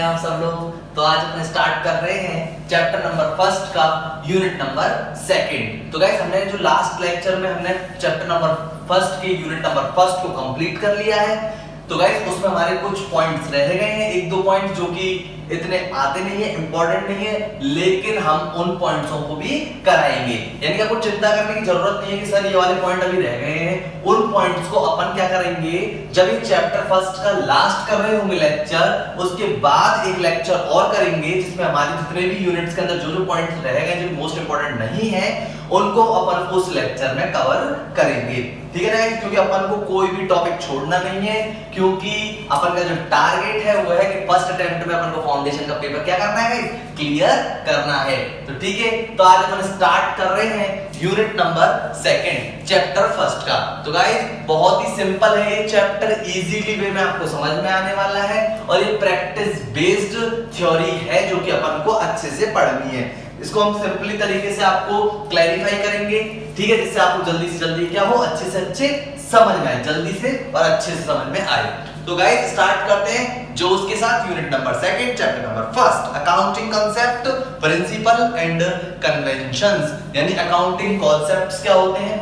आप सब लोग। तो आज अपने स्टार्ट कर रहे हैं चैप्टर नंबर फर्स्ट का यूनिट नंबर सेकंड। तो गाइस हमने जो लास्ट लेक्चर में हमने चैप्टर नंबर फर्स्ट के यूनिट नंबर फर्स्ट को कंप्लीट कर लिया है। तो गाइस उसमें हमारे कुछ पॉइंट्स रह गए हैं, एक दो पॉइंट जो कि इतने आते नहीं है, इंपॉर्टेंट नहीं है, लेकिन हम उन पॉइंट्सों को भी कराएंगे। यानी कि आपको चिंता करने की जरूरत नहीं है कि सर ये वाले पॉइंट अभी रह गए हैं। उन पॉइंट्स को अपन क्या करेंगे, जब ये चैप्टर फर्स्ट का लास्ट कर रहे होंगे लेक्चर, उसके बाद एक लेक्चर और करेंगे जिसमें हमारे जितने भी यूनिट्स के अंदर जो जो पॉइंट्स रह गए जो मोस्ट इंपॉर्टेंट नहीं है उनको अपन उस लेक्चर में कवर करेंगे। ठीक है ना, क्योंकि अपन को कोई भी टॉपिक छोड़ना नहीं है, क्योंकि अपन का जो टारगेट है वो है कि फर्स्ट अटेम्प्ट में अपन को फाउंडेशन का पेपर क्या करना है, क्लियर करना है। तो ठीक है, तो आज अपन स्टार्ट कर रहे हैं unit number second chapter first का। तो गाइस बहुत ही सिंपल है ये चैप्टर, इजीली वे में आपको समझ में आने वाला है और ये प्रैक्टिस बेस्ड थ्योरी है जो कि अपन को अच्छे से पढ़नी है। इसको हम सिंपली तरीके से आपको क्लैरिफाई करेंगे, ठीक है, जिससे आपको जल्दी से जल्दी क्या हो, अच्छे से अच्छे समझ में आए, जल्दी से और अच्छे से समझ में आए। तो गाइस स्टार्ट करते हैं जो उसके साथ unit number second chapter number first, accounting concept, principle and conventions. यानी अकाउंटिंग कॉन्सेप्ट्स क्या होते हैं,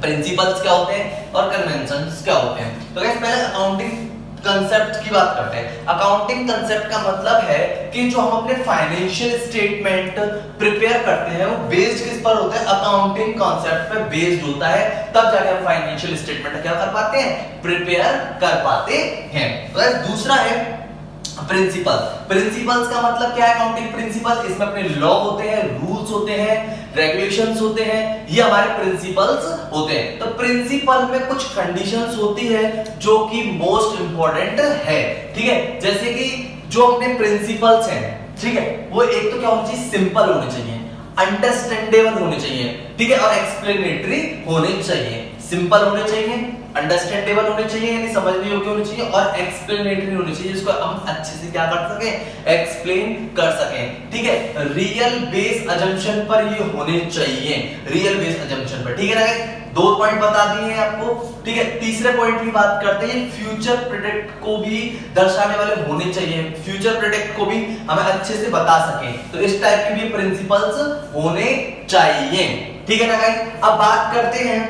प्रिंसिपल्स क्या होते हैं और कन्वेंशंस क्या होते हैं। तो गाइस पहले अकाउंटिंग कंसेप्ट की बात करते हैं। अकाउंटिंग कंसेप्ट का मतलब है कि जो हम अपने फाइनेंशियल स्टेटमेंट प्रिपेयर करते हैं वो बेस्ड किस पर होता है, अकाउंटिंग कंसेप्ट पे बेस्ड होता है, तब जाके हम फाइनेंशियल स्टेटमेंट क्या कर पाते हैं, प्रिपेयर कर पाते हैं। तो दूसरा है प्रिंसिपल। प्रिंसिपल्स का मतलब क्या है, अकाउंटिंग प्रिंसिपल, इसमें अपने लॉ होते हैं, रूल्स होते हैं, रेगुलेशंस होते हैं, ये हमारे प्रिंसिपल्स होते हैं। तो प्रिंसिपल में कुछ कंडीशंस होती है जो कि मोस्ट इंपॉर्टेंट है, ठीक है। जैसे कि जो अपने प्रिंसिपल्स हैं, ठीक है, वो एक तो क्या होना चाहिए, सिंपल होने चाहिए, अंडरस्टैंडेबल होने चाहिए, ठीक है, और एक्सप्लेनेटरी होने चाहिए। सिंपल होने चाहिए, अंडरस्टैंडेबल होने चाहिए यानी समझने योग्य होने चाहिए, और एक्सप्लेनेटरी होने चाहिए जिसको हम अच्छे से क्या कर सकें, एक्सप्लेन कर सकें, ठीक है। रियल बेस अजम्पशन पर ये होने चाहिए, रियल बेस अजम्पशन पर, ठीक है ना। दो पॉइंट बता दिए हैं आपको, ठीक है। तीसरे पॉइंट की बात करते हैं, फ्यूचर प्रेडिक्ट को भी दर्शाने वाले होने चाहिए, फ्यूचर प्रेडिक्ट को भी हमें अच्छे से बता सकें, तो इस टाइप के भी प्रिंसिपल्स होने चाहिए, ठीक है ना गाइस। अब बात करते हैं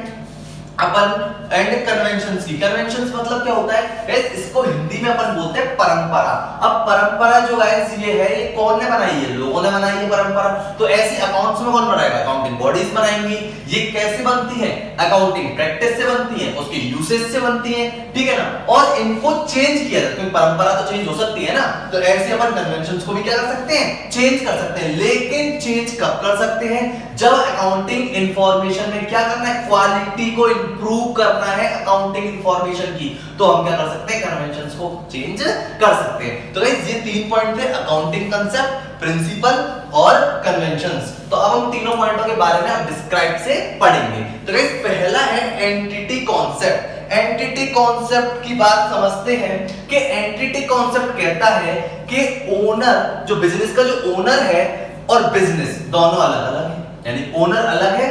अपन एंड कन्वेंशंस की। कन्वेंशंस मतलब क्या होता है गाइस, इसको हिंदी में अपन बोलते हैं परंपरा। अब परंपरा जो गाइस ये है, ये कौन ने बनाई है, लोगों ने बनाई है परंपरा। तो ऐसी अकाउंट्स में कौन बनाएगा, अकाउंटिंग बॉडीज बनाएंगी। ये कैसे बनती है, अकाउंटिंग प्रैक्टिस से बनती है, उसके यूसेज से बनती है, ठीक है ना। और इनको चेंज किया जाता है, क्योंकि परंपरा तो चेंज हो सकती है ना, तो ऐसे अपन कन्वेंशंस को भी क्या कर सकते हैं, चेंज कर सकते हैं। लेकिन चेंज कब कर सकते हैं, जब अकाउंटिंग इंफॉर्मेशन में क्या करना है, क्वालिटी को इंप्रूव करना है अकाउंटिंग इंफॉर्मेशन की, तो हम क्या कर सकते हैं, कन्वेंशंस को चेंज कर सकते हैं। तो गाइस ये तीन पॉइंट थे, अकाउंटिंग कांसेप्ट, प्रिंसिपल और कन्वेंशंस। तो अब हम तीनों पॉइंटों के बारे में अब डिस्क्राइब से पढ़ेंगे। तो गाइस पहला है एंटिटी कॉन्सेप्ट। एंटिटी कॉन्सेप्ट की बात समझते हैं कि एंटिटी कॉन्सेप्ट कहता है कि ओनर, जो बिजनेस का जो ओनर है और बिजनेस दोनों अलग अलग है, यानी ओनर अलग है,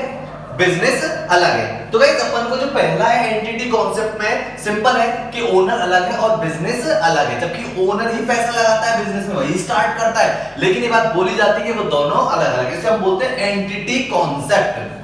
बिजनेस अलग है। तो गाइस अपन को जो पहला है एंटिटी कॉन्सेप्ट में सिंपल है कि ओनर अलग है और बिजनेस अलग है, जबकि ओनर ही पैसा लगाता है बिजनेस में, वही स्टार्ट करता है, लेकिन ये बात बोली जाती है कि वो दोनों अलग अलग है। इसे हम बोलते हैं एंटिटी कॉन्सेप्ट।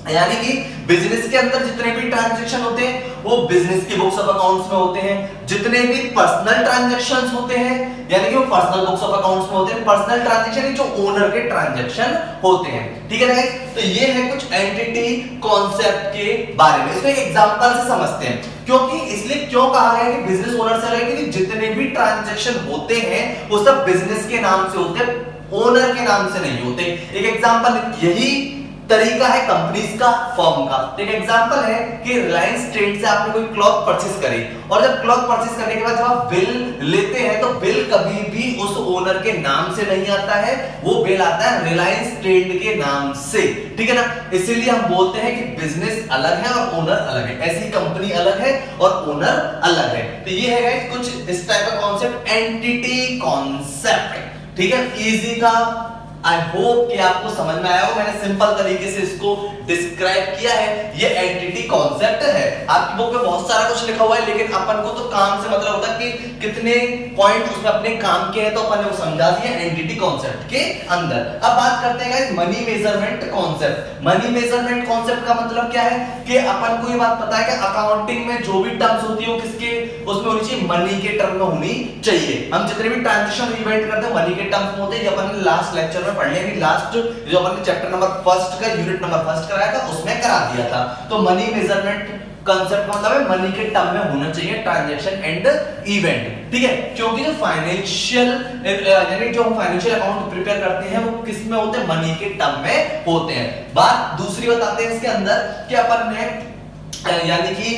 यानी कि बिजनेस के अंदर जितने भी ट्रांजैक्शन होते हैं वो बिजनेस की बुक्स ऑफ अकाउंट्स में होते हैं, जितने भी पर्सनल ट्रांजैक्शंस होते हैं यानी कि वो पर्सनल बुक्स ऑफ अकाउंट्स में होते हैं। पर्सनल ट्रांजैक्शन जो ओनर के ट्रांजैक्शन होते हैं, ठीक है ना। तो ये है कुछ एंटिटी कॉन्सेप्ट के बारे में। इसको एक एग्जांपल से समझते हैं, क्योंकि इसलिए क्यों कहा गया कि बिजनेस ओनर से अलग है, क्योंकि जितने भी ट्रांजैक्शन होते हैं वो सब बिजनेस के नाम से होते हैं, ओनर के नाम से नहीं होते। एक एग्जांपल यही तरीका है कंपनीज का, फर्म का। एक एग्जांपल है कि रिलायंस ट्रेंड से आपने कोई क्लॉथ परचेस करी, और जब क्लॉथ परचेस करने के बाद जब आप बिल लेते हैं तो बिल कभी भी उस ओनर के नाम से नहीं आता है, वो बिल आता है रिलायंस ट्रेंड के नाम से, ठीक है ना। इसीलिए हम बोलते हैं कि बिजनेस अलग है और ओनर अलग है, ऐसी कंपनी अलग है और ओनर अलग है। तो ये है गाइस कुछ इस टाइप का कॉन्सेप्ट, एंटिटी कॉन्सेप्ट, ठीक है। इजी था, आई होप कि आपको समझ में आया हो। मैंने सिंपल तरीके से इसको डिस्क्राइब किया है। ये एंटिटी कॉन्सेप्ट है। आपकी बुक में बहुत सारा कुछ लिखा हुआ है, लेकिन अपन को तो काम से मतलब होता है कि कितने पॉइंट उसमें अपने काम के हैं, तो अपन ने वो समझा दिया एंटिटी कॉन्सेप्ट के अंदर। अब बात करते हैं guys money measurement concept. Money measurement concept का मतलब क्या है कि अपन को ये बात पता है कि अकाउंटिंग में जो भी टर्म्स होती है वो किसके उसमें होनी चाहिए, मनी के टर्म में होनी चाहिए। हम जितने भी ट्रांजैक्शन इवेंट करते हैं मनी के टर्म्स में होते हैं। ये अपन ने लास्ट लेक्चर में पढ़ लिया, कि लास्ट जो अपन ने चैप्टर नंबर 1 का यूनिट नंबर 1 कराया था उसमें करा दिया था। तो मनी मेजरमेंट कंसेप्ट का मतलब है मनी के टर्म में होना चाहिए ट्रांजैक्शन एंड इवेंट, ठीक है। क्योंकि जो फाइनेंशियल यानी जो हम फाइनेंशियल अकाउंट प्रिपेयर करते हैं वो किस में होते हैं, मनी के टर्म में होते हैं। बात दूसरी बताते हैं इसके अंदर कि अपन ने यानी कि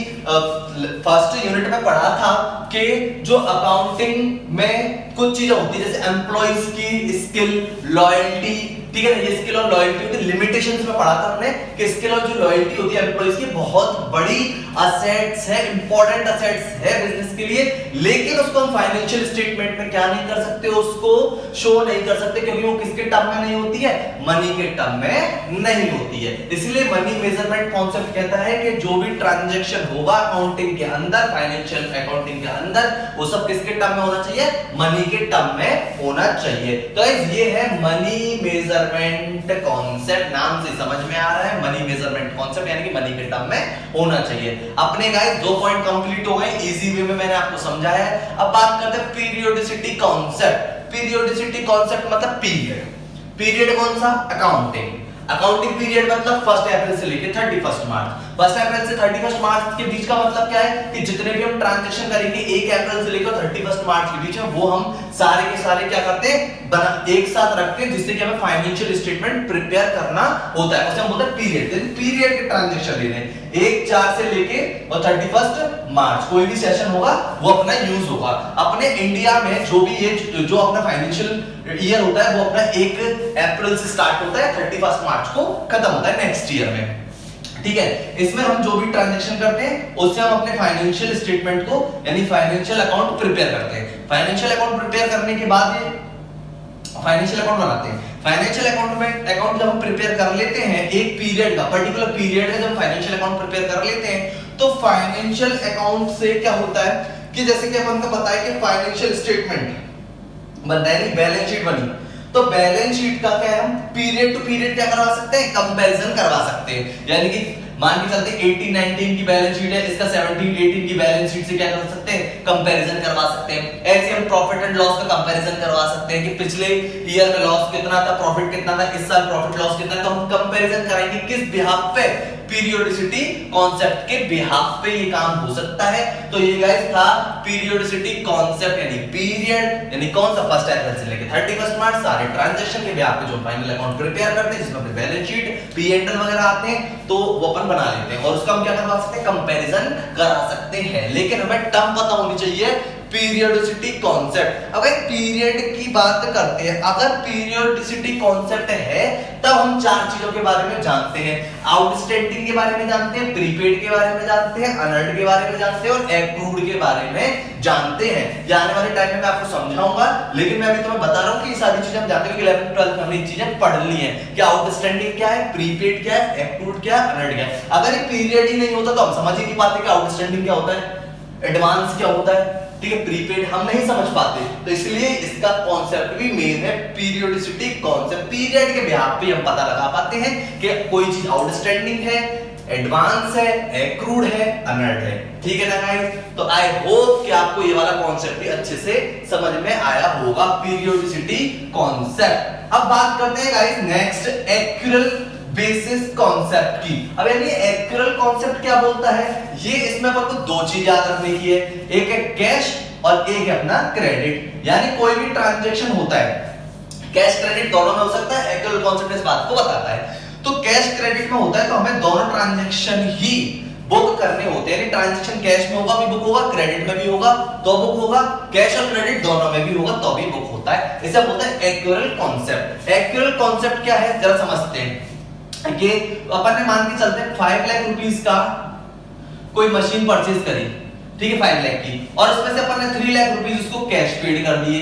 फर्स्ट यूनिट में पढ़ा था कि जो अकाउंटिंग में कुछ चीजें होती है जैसे एम्प्लॉइज की स्किल, लॉयल्टी, ठीक है ना, ये स्किल और लॉयल्टी होती है। लिमिटेशंस में पढ़ा था हमने कि स्किल और जो लॉयल्टी होती है एम्प्लॉइज की बहुत बड़ी असेट्स है, इंपॉर्टेंट असेट्स है बिजनेस के लिए, लेकिन उसको हम फाइनेंशियल स्टेटमेंट में क्या नहीं कर सकते, उसको शो नहीं कर सकते, क्योंकि वो किसके टर्म में नहीं होती है, मनी के टर्म में नहीं होती है। इसलिए मनी मेजरमेंट कॉन्सेप्ट कहता है कि जो भी ट्रांजैक्शन होगा अकाउंटिंग के अंदर, फाइनेंशियल अकाउंटिंग के अंदर, वो सब किसके टर्म में होना चाहिए, मनी के टर्म में होना चाहिए। तो ये है मनी मेजरमेंट कॉन्सेप्ट, नाम से समझ में आ रहा है मनी मेजरमेंट कॉन्सेप्ट, यानी कि मनी के टर्म में होना चाहिए। अपने गाइस 2 पॉइंट कंप्लीट हो गए, इजी वे में मैंने आपको समझाया है। अब बात करते हैं पीरियोडिसिटी कॉन्सेप्ट। पीरियोडिसिटी कॉन्सेप्ट मतलब पीरियड। पीरियड कौन सा, अकाउंटिंग। अकाउंटिंग पीरियड मतलब 1 अप्रैल से लेकर 31 मार्च। 1 अप्रैल से 31 मार्च के बीच का मतलब क्या है कि जितने भी हम ट्रांजैक्शन करेंगे 1 अप्रैल से लेकर 31 मार्च के बीच में, वो हम सारे के सारे क्या करते हैं, बना एक साथ रखते हैं, जिससे कि हमें फाइनेंशियल स्टेटमेंट प्रिपेयर करना होता है। उसे हम बोलते हैं पीरियड। यानी पीरियड के ट्रांजैक्शन लेने 1/4 से लेके और 31 मार्च कोई भी सेशन होगा वो अपना यूज होगा। अपने इंडिया में जो भी ये जो अपना फाइनेंशियल ईयर होता है वो अपना 1 अप्रैल से स्टार्ट होता है, 31 मार्च को खत्म होता है नेक्स्ट ईयर में, ठीक है। इसमें हम जो भी ट्रांजैक्शन करते हैं उससे हम अपने फाइनेंशियल स्टेटमेंट को यानी फाइनेंशियल अकाउंट प्रिपेयर करते हैं। फाइनेंशियल अकाउंट प्रिपेयर करने के बाद ये फाइनेंशियल अकाउंट बनाते हैं। फाइनेंशियल अकाउंट में अकाउंट जब हम प्रिपेयर कर लेते हैं, एक पीरियड का पर्टिकुलर पीरियड है जब फाइनेंशियल अकाउंट प्रिपेयर कर लेते हैं, तो फाइनेंशियल अकाउंट से क्या होता है कि जैसे कि अपन को पता है कि फाइनेंशियल स्टेटमेंट बनता है, बैलेंस शीट बनी, तो बैलेंस शीट का क्या है, हम पीरियड टू पीरियड क्या करवा सकते हैं, कंपैरिजन करवा सकते हैं। यानी कि मान के चलते 18-19 की बैलेंस शीट है, इसका 17-18 की बैलेंस शीट से क्या कर सकते हैं, कंपैरिजन करवा सकते हैं। ऐसे हम प्रॉफिट एंड लॉस का कंपैरिजन करवा सकते हैं कि पिछले ईयर में लॉस कितना था, प्रॉफिट कितना था, इस साल प्रॉफिट लॉस कितना है, तो हम कंपैरिजन कराएंगे किस बिहाफ पे, पीरियोडिसिटी कॉन्सेप्ट के बिहाफ पे ये काम हो सकता है। तो ये गाइस था पीरियोडिसिटी कॉन्सेप्ट, यानी पीरियड यानी कौन सा 1 अप्रैल से लेकर 31 मार्च सारे ट्रांजैक्शन के बिहाफ पे जो फाइनल अकाउंट प्रिपेयर करते हैं, जिसमें बैलेंस शीट, पी&एल वगैरह आते हैं, तो वो अपन बना लेते हैं और उसका हम क्या करवा सकते हैं, कंपैरिजन करा सकते हैं। लेकिन हमें टर्म पता होनी चाहिए, पीरियोडिसिटी कॉन्सेप्ट। अब एक पीरियड की बात करते हैं, अगर पीरियोडिसिटी कॉन्सेप्ट है तब हम 4 चीजों के बारे में जानते हैं। आउटस्टैंडिंग के बारे में जानते हैं, प्रीपेड के बारे में जानते हैं, अनअर्न्ड के बारे में जानते हैं और एक्रूड के बारे में जानते हैं। ये आने वाले टाइम में मैं आपको समझाऊंगा, लेकिन मैं अभी तुम्हें बता रहा हूं कि ये सारी चीजें हम जानते हैं कि 11th 12th में हमने ये चीजें पढ़ ली हैं कि आउटस्टैंडिंग क्या है, प्रीपेड क्या है, एक्रूड क्या है, अनअर्न्ड क्या है। अगर ये पीरियड ही नहीं होता तो हम समझ ही नहीं पाते कि आउटस्टैंडिंग क्या होता है, एडवांस क्या होता है, ठीक है, प्रीपेड हम नहीं समझ पाते। तो इसलिए इसका कॉन्सेप्ट भी मेन है पीरियोडिसिटी कॉन्सेप्ट। पीरियड के बिहाफ पे हम पता लगा पाते हैं कि कोई चीज आउटस्टैंडिंग है, एडवांस है, एक्रूड है, अनअर्न्ड है, ठीक है ना गाइस। तो आई होप कि आपको ये वाला कॉन्सेप्ट भी अच्छे से समझ में आया होगा, पीरियोडिसिटी कॉन्सेप्ट। अब बात करते हैं guys next accrual basis concept की। अब यानी एक्यूरल कॉन्सेप्ट क्या बोलता है, ये इसमें अपन को 2 चीज याद रखने की है, एक है कैश और एक है अपना क्रेडिट। यानी कोई भी ट्रांजैक्शन होता है, कैश क्रेडिट दोनों में हो सकता है, एक्यूरल कॉन्सेप्ट इस बात को बताता है। तो कैश क्रेडिट में होता है तो हमें दोनों ट्रांजैक्शन ही बुक करने होते हैं, यानी ट्रांजैक्शन कैश में होगा भी बुक होगा, क्रेडिट में भी होगा तो बुक होगा, कैश और क्रेडिट दोनों में भी होगा तो भी बुक होता है। इसे बोलते हैं एक्यूरल कॉन्सेप्ट। एक्यूरल कॉन्सेप्ट क्या है जरा समझते हैं कि अपन ने मान के चलते हैं 5 लाख रुपीस का कोई मशीन परचेज करी, ठीक है, 5 लाख की, और उसमें से अपन ने 3 लाख रुपीस उसको कैश पेड कर दिए,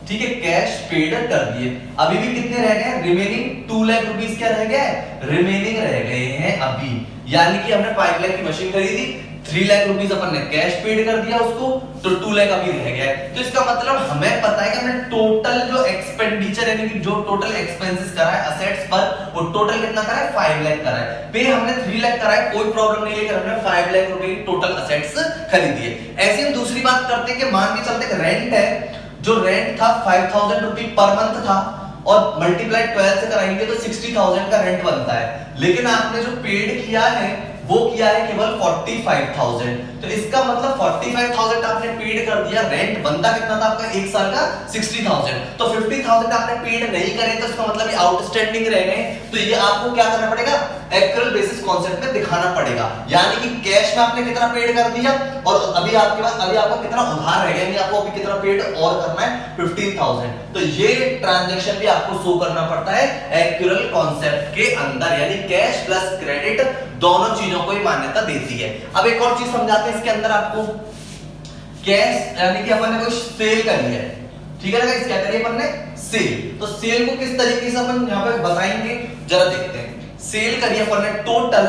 ठीक है, कैश पेड कर दिए। अभी भी कितने रह गए? रिमेनिंग 2 लाख रुपीस क्या रह गए? रिमेनिंग रह गए हैं अभी। यानी कि हमने 5 लाख की मशीन खरीदी, 3 लाख रुपीस अपन ने कैश पेड कर दिया उसको, तो 2 लाख अभी रह गया है। तो इसका मतलब हमें पता है कि हमने टोटल जो एक्सपेंडिचर यानी कि जो टोटल एक्सपेंसेस करा है असेट्स पर, वो टोटल कितना करा है? 5 लाख करा है। पे हमने 3 लाख करा है, कोई प्रॉब्लम नहीं, लेकिन हमने 5 लाख रुपए की टोटल असेट्स खरीदी है। ऐसे हम दूसरी बात करते हैं कि मान के चलते रेंट है, जो रेंट था 5000 रुपए पर मंथ था, और मल्टीप्लाई 12 से कराएंगे तो 60000 का रेंट बनता है। लेकिन आपने जो पेड किया है वो किया है केवल 45000। तो इसका मतलब 45000 आपने पेड कर दिया, रेंट बनता कितना था आपका एक साल का? 60000। तो 50000 आपने पेड नहीं करे, तो इसका मतलब ये आउटस्टैंडिंग रह गए। तो ये आपको क्या करना पड़ेगा? एक्चुअल बेसिस कॉन्सेप्ट में दिखाना पड़ेगा। यानी कि कैश में आपने कितना पेड कर दिया, और अभी आपके पास अभी आपका कितना उधार रह गया, यानी आपको अभी कितना पेड और करना है? 15000। तो ये ट्रांजैक्शन भी आपको शो करना पड़ता है एक्चुअल कॉन्सेप्ट के अंदर, यानी कैश प्लस क्रेडिट दोनों चीजों को ही मान्यता देती है। अब एक और चीज समझाते हैं इसके अंदर आपको। कैश यानी कि अपन ने कोई सेल करी है, ठीक है ना गाइस? क्या करिए अपन ने? सेल। तो सेल को किस तरीके से अपन यहां पे बताएंगे, जरा देखते हैं। सेल करिए अपन ने टोटल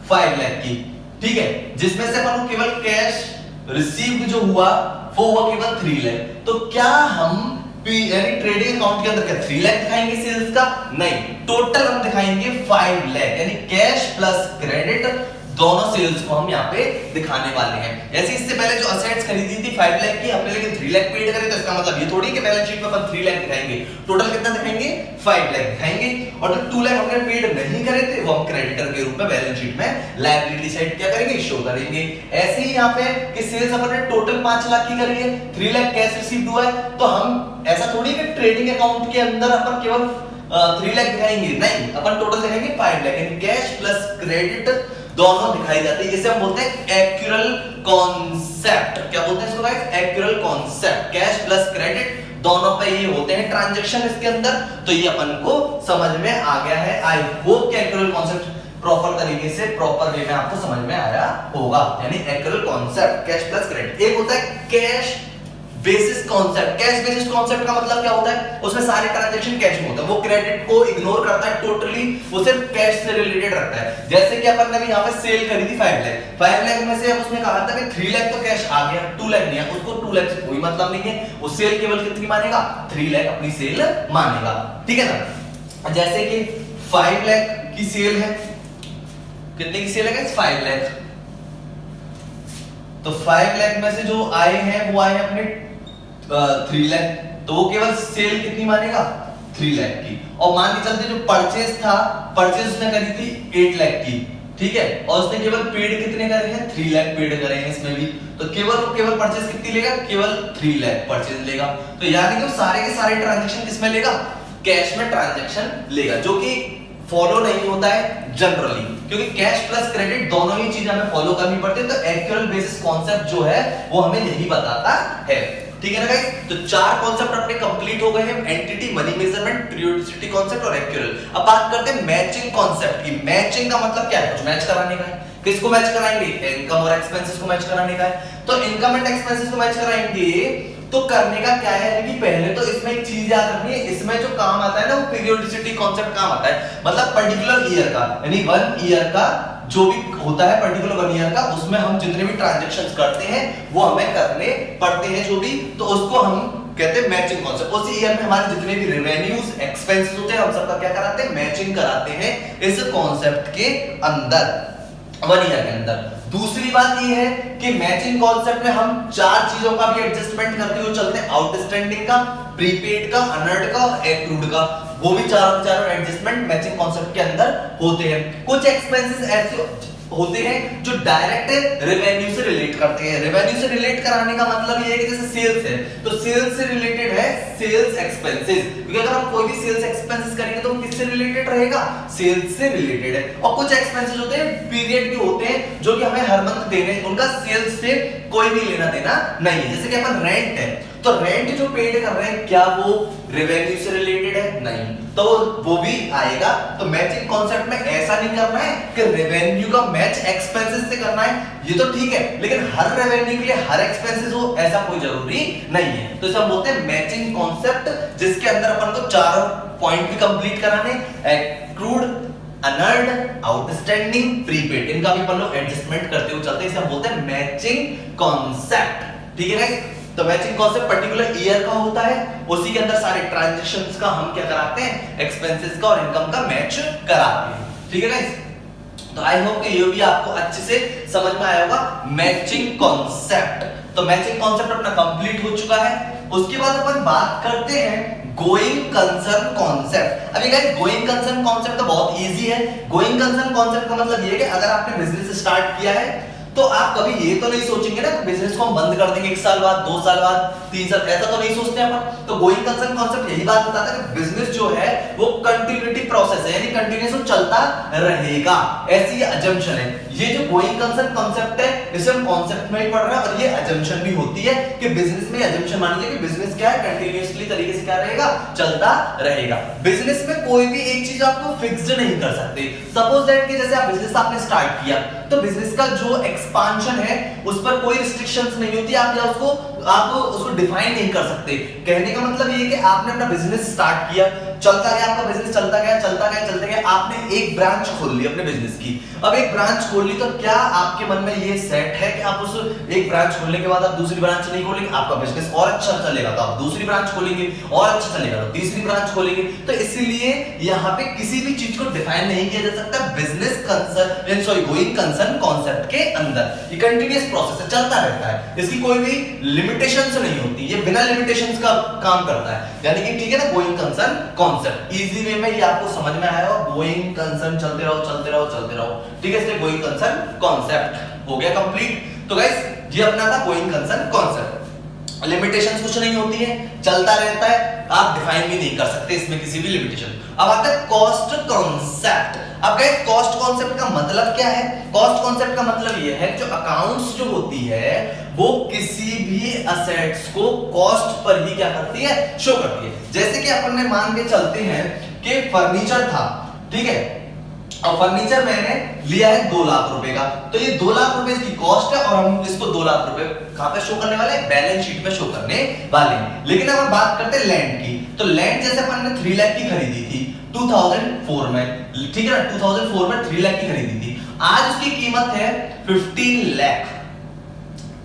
5 लाख की, ठीक है, जिसमें से अपन को केवल कैश रिसीव्ड जो हुआ वो हुआ केवल 3 लाख। तो क्या हम यानी ट्रेडिंग अकाउंट के अंदर क्या 3 लाख दिखाएंगे सेल्स का? नहीं, टोटल हम दिखाएंगे 5 लाख, यानी कैश प्लस क्रेडिट दोनों सेल्स को हम यहाँ पे दिखाने वाले हैं। ऐसे इससे पहले जो असेट्स खरीदी थी 5 लाख की हमने, लेकिन 3 लाख पेड करे, तो इसका मतलब ये थोड़ी कि बैलेंस शीट में अपन 3 लाख दिखाएंगे। टोटल कितना दिखाएंगे? 5 लाख दिखाएंगे। और जो 2 लाख हमने पेड नहीं करे थे वो हम क्रेडिटर के रूप में बैलेंस शीट में लायबिलिटी साइड क्या करेंगे? शो करेंगे। ऐसे ही यहाँ पे कि सेल्स अपन ने टोटल 5 लाख की करी है, 3 लाख कैश रिसीव्ड हुआ है, तो हम ऐसा थोड़ी कि ट्रेडिंग अकाउंट के अंदर अपन केवल 3 लाख दिखाएंगे, नहीं, अपन टोटल दिखाएंगे 5 लाख, यानी कैश प्लस क्रेडिट दोनों दिखाई जाती है। इसे हम बोलते हैं एक्चुअल कॉन्सेप्ट। क्या बोलते हैं इसको guys? Actual concept. Cash plus credit दोनों पे ये होते हैं ट्रांजैक्शन इसके अंदर। तो ये अपन को समझ में आ गया है। आई होप कि एक्चुअल कॉन्सेप्ट प्रॉपर तरीके से प्रॉपर वे में आपको समझ में आया होगा। यानी actual concept cash plus credit. एक होता है cash basis concept. Cash basis concept का मतलब क्या होता है? उसमें सारे ट्रांजैक्शन कैश में होता है, वो क्रेडिट को इग्नोर करता है टोटली, वो सिर्फ कैश से रिलेटेड रखता है। जैसे कि अपन ने भी यहाँ पे सेल खरीदी 5 लाख, 5 लाख में से उसने कहा था कि 3 लाख तो कैश आ गया, 2 लाख नहीं है, उसको 2 लाख से कोई मतलब नहीं है, वो सेल केवल कितनी मानेगा? 3 लाख अपनी सेल मानेगा, ठीक है ना। जैसे कि 5 लाख की सेल है, कितने की सेल है? 5 लाख। तो 5 लाख में से जो आए हैं वो आए हैं अपने 3 लाख, तो वो केवल सेल कितनी मानेगा? 3 लाख की। और मान के चलते जो परचेज था, परचेज उसने करी थी 8 लाख की, ठीक है, और उसने केवल पेड कितने करे हैं? 3 लाख पेड करे हैं इसमें भी। तो केवल परचेज कितनी लेगा? केवल 3 लाख परचेज लेगा। तो यानी कि सारे के सारे ट्रांजैक्शन किसमें लेगा? कैश में ट्रांजैक्शन लेगा, जो कि फॉलो नहीं होता है जनरली, क्योंकि कैश प्लस क्रेडिट दोनों ही चीजें हमें फॉलो करनी पड़ती है। तो एक्चुअल बेसिस कॉन्सेप्ट जो है वो हमें यही बताता है, ठीक है ना गाइस। तो 4 कॉन्सेप्ट अपने कंप्लीट हो गए हैं, entity, money measurement, periodicity concept और एक्चुअल। अब बात करते हैं मैचिंग कॉन्सेप्ट की। मैचिंग का मतलब क्या है? कुछ मैच कराने का है। किसको मैच कराएंगे? इनकम और एक्सपेंसेस को मैच कराने का है। तो इनकम एंड एक्सपेंसेस को मैच कराएंगे तो करने का क्या है कि पहले तो इसमें एक चीज याद रखनी है, इसमें जो काम आता है ना वो पीरियोडिसिटी कॉन्सेप्ट काम आता है। मतलब पर्टिकुलर ईयर का, यानी 1 ईयर का जो भी होता है, पर्टिकुलर 1 ईयर का, उसमें हम जितने भी ट्रांजैक्शंस करते हैं वो हमें करने पड़ते हैं जो भी, तो उसको हम कहते हैं मैचिंग कॉन्सेप्ट। उस ईयर में हमारे जितने भी रेवेन्यूज एक्सपेंसेस होते हैं हम सबका क्या कराते हैं? मैचिंग कराते हैं इस कॉन्सेप्ट के अंदर, 1 ईयर के अंदर। दूसरी बात ये है कि मैचिंग कॉन्सेप्ट में हम 4 चीजों का भी एडजस्टमेंट करते हुए चलते हैं, आउटस्टैंडिंग का, प्रीपेड का, अनअर्न्ड का और एक्रूड का। वो भी चारों एडजस्टमेंट मैचिंग कॉन्सेप्ट के अंदर होते हैं। कुछ एक्सपेंसेस ऐसे होते हैं जो डायरेक्ट रेवेन्यू से रिलेट करते हैं। रेवेन्यू से रिलेट कराने का मतलब ये है कि जैसे सेल्स है तो सेल्स से रिलेटेड है सेल्स एक्सपेंसेस, क्योंकि अगर हम कोई भी सेल्स एक्सपेंसेस करेंगे तो किससे रिलेटेड रहेगा? सेल्स से रिलेटेड है। और कुछ एक्सपेंसेस होते हैं पीरियड के होते हैं जो कि हमें हर मंथ देने, उनका सेल्स से कोई भी लेना देना नहीं है। जैसे कि अपन रेंट है तो रेंट जो पेड कर रहे हैं क्या वो रेवेन्यू से रिलेटेड है? नहीं, तो वो भी आएगा। तो मैचिंग कॉन्सेप्ट में ऐसा नहीं करना है कि रेवेन्यू का मैच एक्सपेंसेस से करना है, ये तो ठीक है, लेकिन हर रेवेन्यू के लिए हर एक्सपेंसेस हो ऐसा कोई जरूरी नहीं है। तो इसे हम बोलते हैं मैचिंग कॉन्सेप्ट, जिसके अंदर अपन को चारों पॉइंट भी कंप्लीट कराने, एक्रूड, अनअर्न्ड, आउटस्टैंडिंग, प्रीपेड, इनका भी अपन लोग एडजस्टमेंट करते हुए चलते हैं। इसे हम बोलते हैं मैचिंग कॉन्सेप्ट। ठीक है गाइस, तो मैचिंग कॉन्सेप्ट पर्टिकुलर ईयर का होता है, उसी के अंदर सारे ट्रांजैक्शंस का हम क्या कराते हैं, एक्सपेंसेस का और इनकम का मैच कराते हैं। ठीक है गाइस, तो आई होप कि ये भी आपको अच्छे से समझ में आया होगा मैचिंग कॉन्सेप्ट। तो मैचिंग कॉन्सेप्ट अपना कंप्लीट हो चुका है। उसके बाद अपन बात करते हैं गोइंग कंसर्न कॉन्सेप्ट। अभी गाइस गोइंग कंसर्न कॉन्सेप्ट तो बहुत इजी है। गोइंग कंसर्न कॉन्सेप्ट का मतलब ये है कि अगर आपने बिजनेस स्टार्ट किया है तो आप कभी ये तो नहीं सोचेंगे ना कि बिजनेस को हम बंद कर देंगे 1 साल बाद, 2 साल बाद, 3 साल, ऐसा तो नहीं सोचते अपन। तो गोइंग कंसर्न कॉन्सेप्ट यही बात बताता है कि बिजनेस जो है वो कंटिन्यूटी प्रोसेस है, यानी कंटिन्यूअस चलता रहेगा, ऐसी अजम्पशन है। ये जो गोइंग कंसर्न कॉन्सेप्ट है इसे हम कॉन्सेप्ट में ही पढ़ रहे हैं, और ये अजम्पशन भी होती है कि बिजनेस में अजम्पशन मान लीजिए कि बिजनेस क्या है, कंटिन्यूअसली तरीके से क्या रहेगा, चलता रहेगा। बिजनेस में कोई भी एक चीज आपको फिक्स्ड नहीं कर सकते। सपोज दैट कि जैसे आप बिजनेस आपने स्टार्ट किया तो बिजनेस का जो एक्सपांशन है उस पर कोई रिस्ट्रिक्शंस नहीं होती, आप उसको डिफाइन नहीं कर सकते। कहने का मतलब ये है कि आपने अपना बिजनेस स्टार्ट किया, चलता गया, आपका बिजनेस चलता गया, आपने एक ब्रांच खोल ली अपने बिजनेस की। अब एक ब्रांच खोल ली तो क्या आपके मन में ये सेट है कि आप उस एक ब्रांच खोलने के बाद आप दूसरी ब्रांच नहीं खोलेंगे? आपका बिजनेस और अच्छा चलेगा तो आप दूसरी ब्रांच खोलेंगे, और अच्छा चलेगा तो तीसरी ब्रांच खोलेंगे। तो इसलिए यहाँ पे किसी भी चीज को डिफाइन नहीं किया जा सकता business concern, sorry going concern concept के अंदर। ये कंटीन्यूअस प्रोसेस है, चलता रहता है, इसकी कोई भी लिमिटेशंस नहीं होती, ये बिना लिमिटेशंस का काम करता है। यानी कि ठीक है ना, going concern concept easy way में ये आपको समझ में आया होगा। गोइंग कंसर्न चलते रहो, ठीक है, इसलिए गोइंग कंसर्न कॉन्सेप्ट हो गया कंप्लीट। तो गाइस ये अपना था गोइंग कंसर्न कॉन्सेप्ट। लिमिटेशंस कुछ नहीं होती है, चलता रहता है, आप डिफाइन भी नहीं कर सकते इसमें किसी भी लिमिटेशन। अब आता है कॉस्ट कॉन्सेप्ट। अब गाइस कॉस्ट कॉन्सेप्ट का मतलब क्या है? कॉस्ट कॉन्सेप्ट का मतलब ये है जो अकाउंट्स जो होती है वो किसी भी असेट्स को कॉस्ट पर ही क्या करती है, शो करती है। जैसे कि अपन ने मान के चलते हैं कि फर्नीचर था, ठीक है, और फर्नीचर मैंने लिया है 2 लाख रुपए का, तो ये 2 लाख रुपए इसकी कॉस्ट है, और हम इसको 2 लाख रुपए कहां पे शो करने वाले हैं? बैलेंस शीट पे शो करने वाले हैं। लेकिन अब हम बात करते हैं लैंड की, तो लैंड जैसे अपन ने 3 लाख की खरीदी थी 2004 में, ठीक है ना, 2004 में 3 लाख की खरीदी थी, आज उसकी कीमत है 15 लाख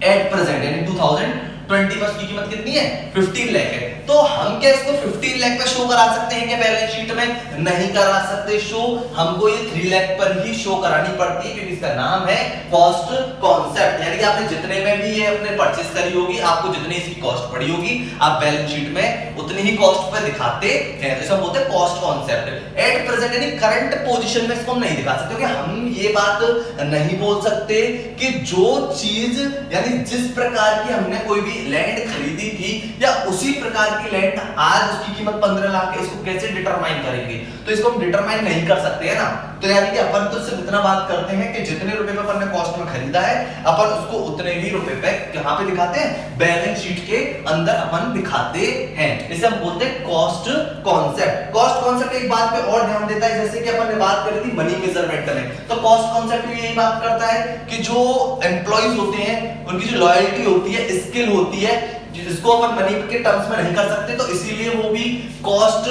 एट प्रेजेंट, यानी 2020 में उसकी कीमत कितनी है? 15 लाख है। तो हम क्या इसको 15 लाख पे शो करा सकते हैं क्या बैलेंस शीट में? नहीं करा सकते शो, हमको ये 3 लाख पर ही शो करानी पड़ती है, क्योंकि इसका नाम है कॉस्ट कॉन्सेप्ट। यानी कि आपने जितने में भी ये अपने परचेस करी होगी, आपको जितनी इसकी कॉस्ट पड़ी होगी, आप बैलेंस शीट में उतनी ही कॉस्ट पे दिखाते हैं। तो इसे हम बोलते हैं कॉस्ट कॉन्सेप्ट। एट प्रेजेंट यानी करंट पोजीशन में इसको हम नहीं दिखा सकते, क्योंकि हम ये बात नहीं बोल सकते कि जो चीज यानी जिस प्रकार की हमने कोई भी लैंड खरीदी थी या उसी प्रकार की लैंड आज उसकी कीमत 15 लाख है, इसको कैसे डिटरमाइन करेंगे? तो इसको हम डिटरमाइन नहीं कर सकते है ना। तो यानी कि अपन तो सिर्फ इतना बात करते हैं कि जितने रुपए पे अपन ने कॉस्ट में खरीदा है, अपन उसको उतने ही रुपए पे कहां पे दिखाते हैं? बैलेंस शीट के अंदर अपन दिखाते हैं। इसे हम बोलते हैं कॉस्ट कॉन्सेप्ट। कॉस्ट कॉन्सेप्ट एक बात पे और ध्यान देता है, जैसे कि अपन ने बात करी थी मनी मेजरमेंट में, तो कॉस्ट कॉन्सेप्ट भी यही बात करता है कि जो एम्प्लॉइज होते हैं उनकी जो लॉयल्टी होती है, स्किल होती है, जिसको अपन मनी के टर्म्स में नहीं कर सकते, तो इसीलिए वो भी कॉस्ट,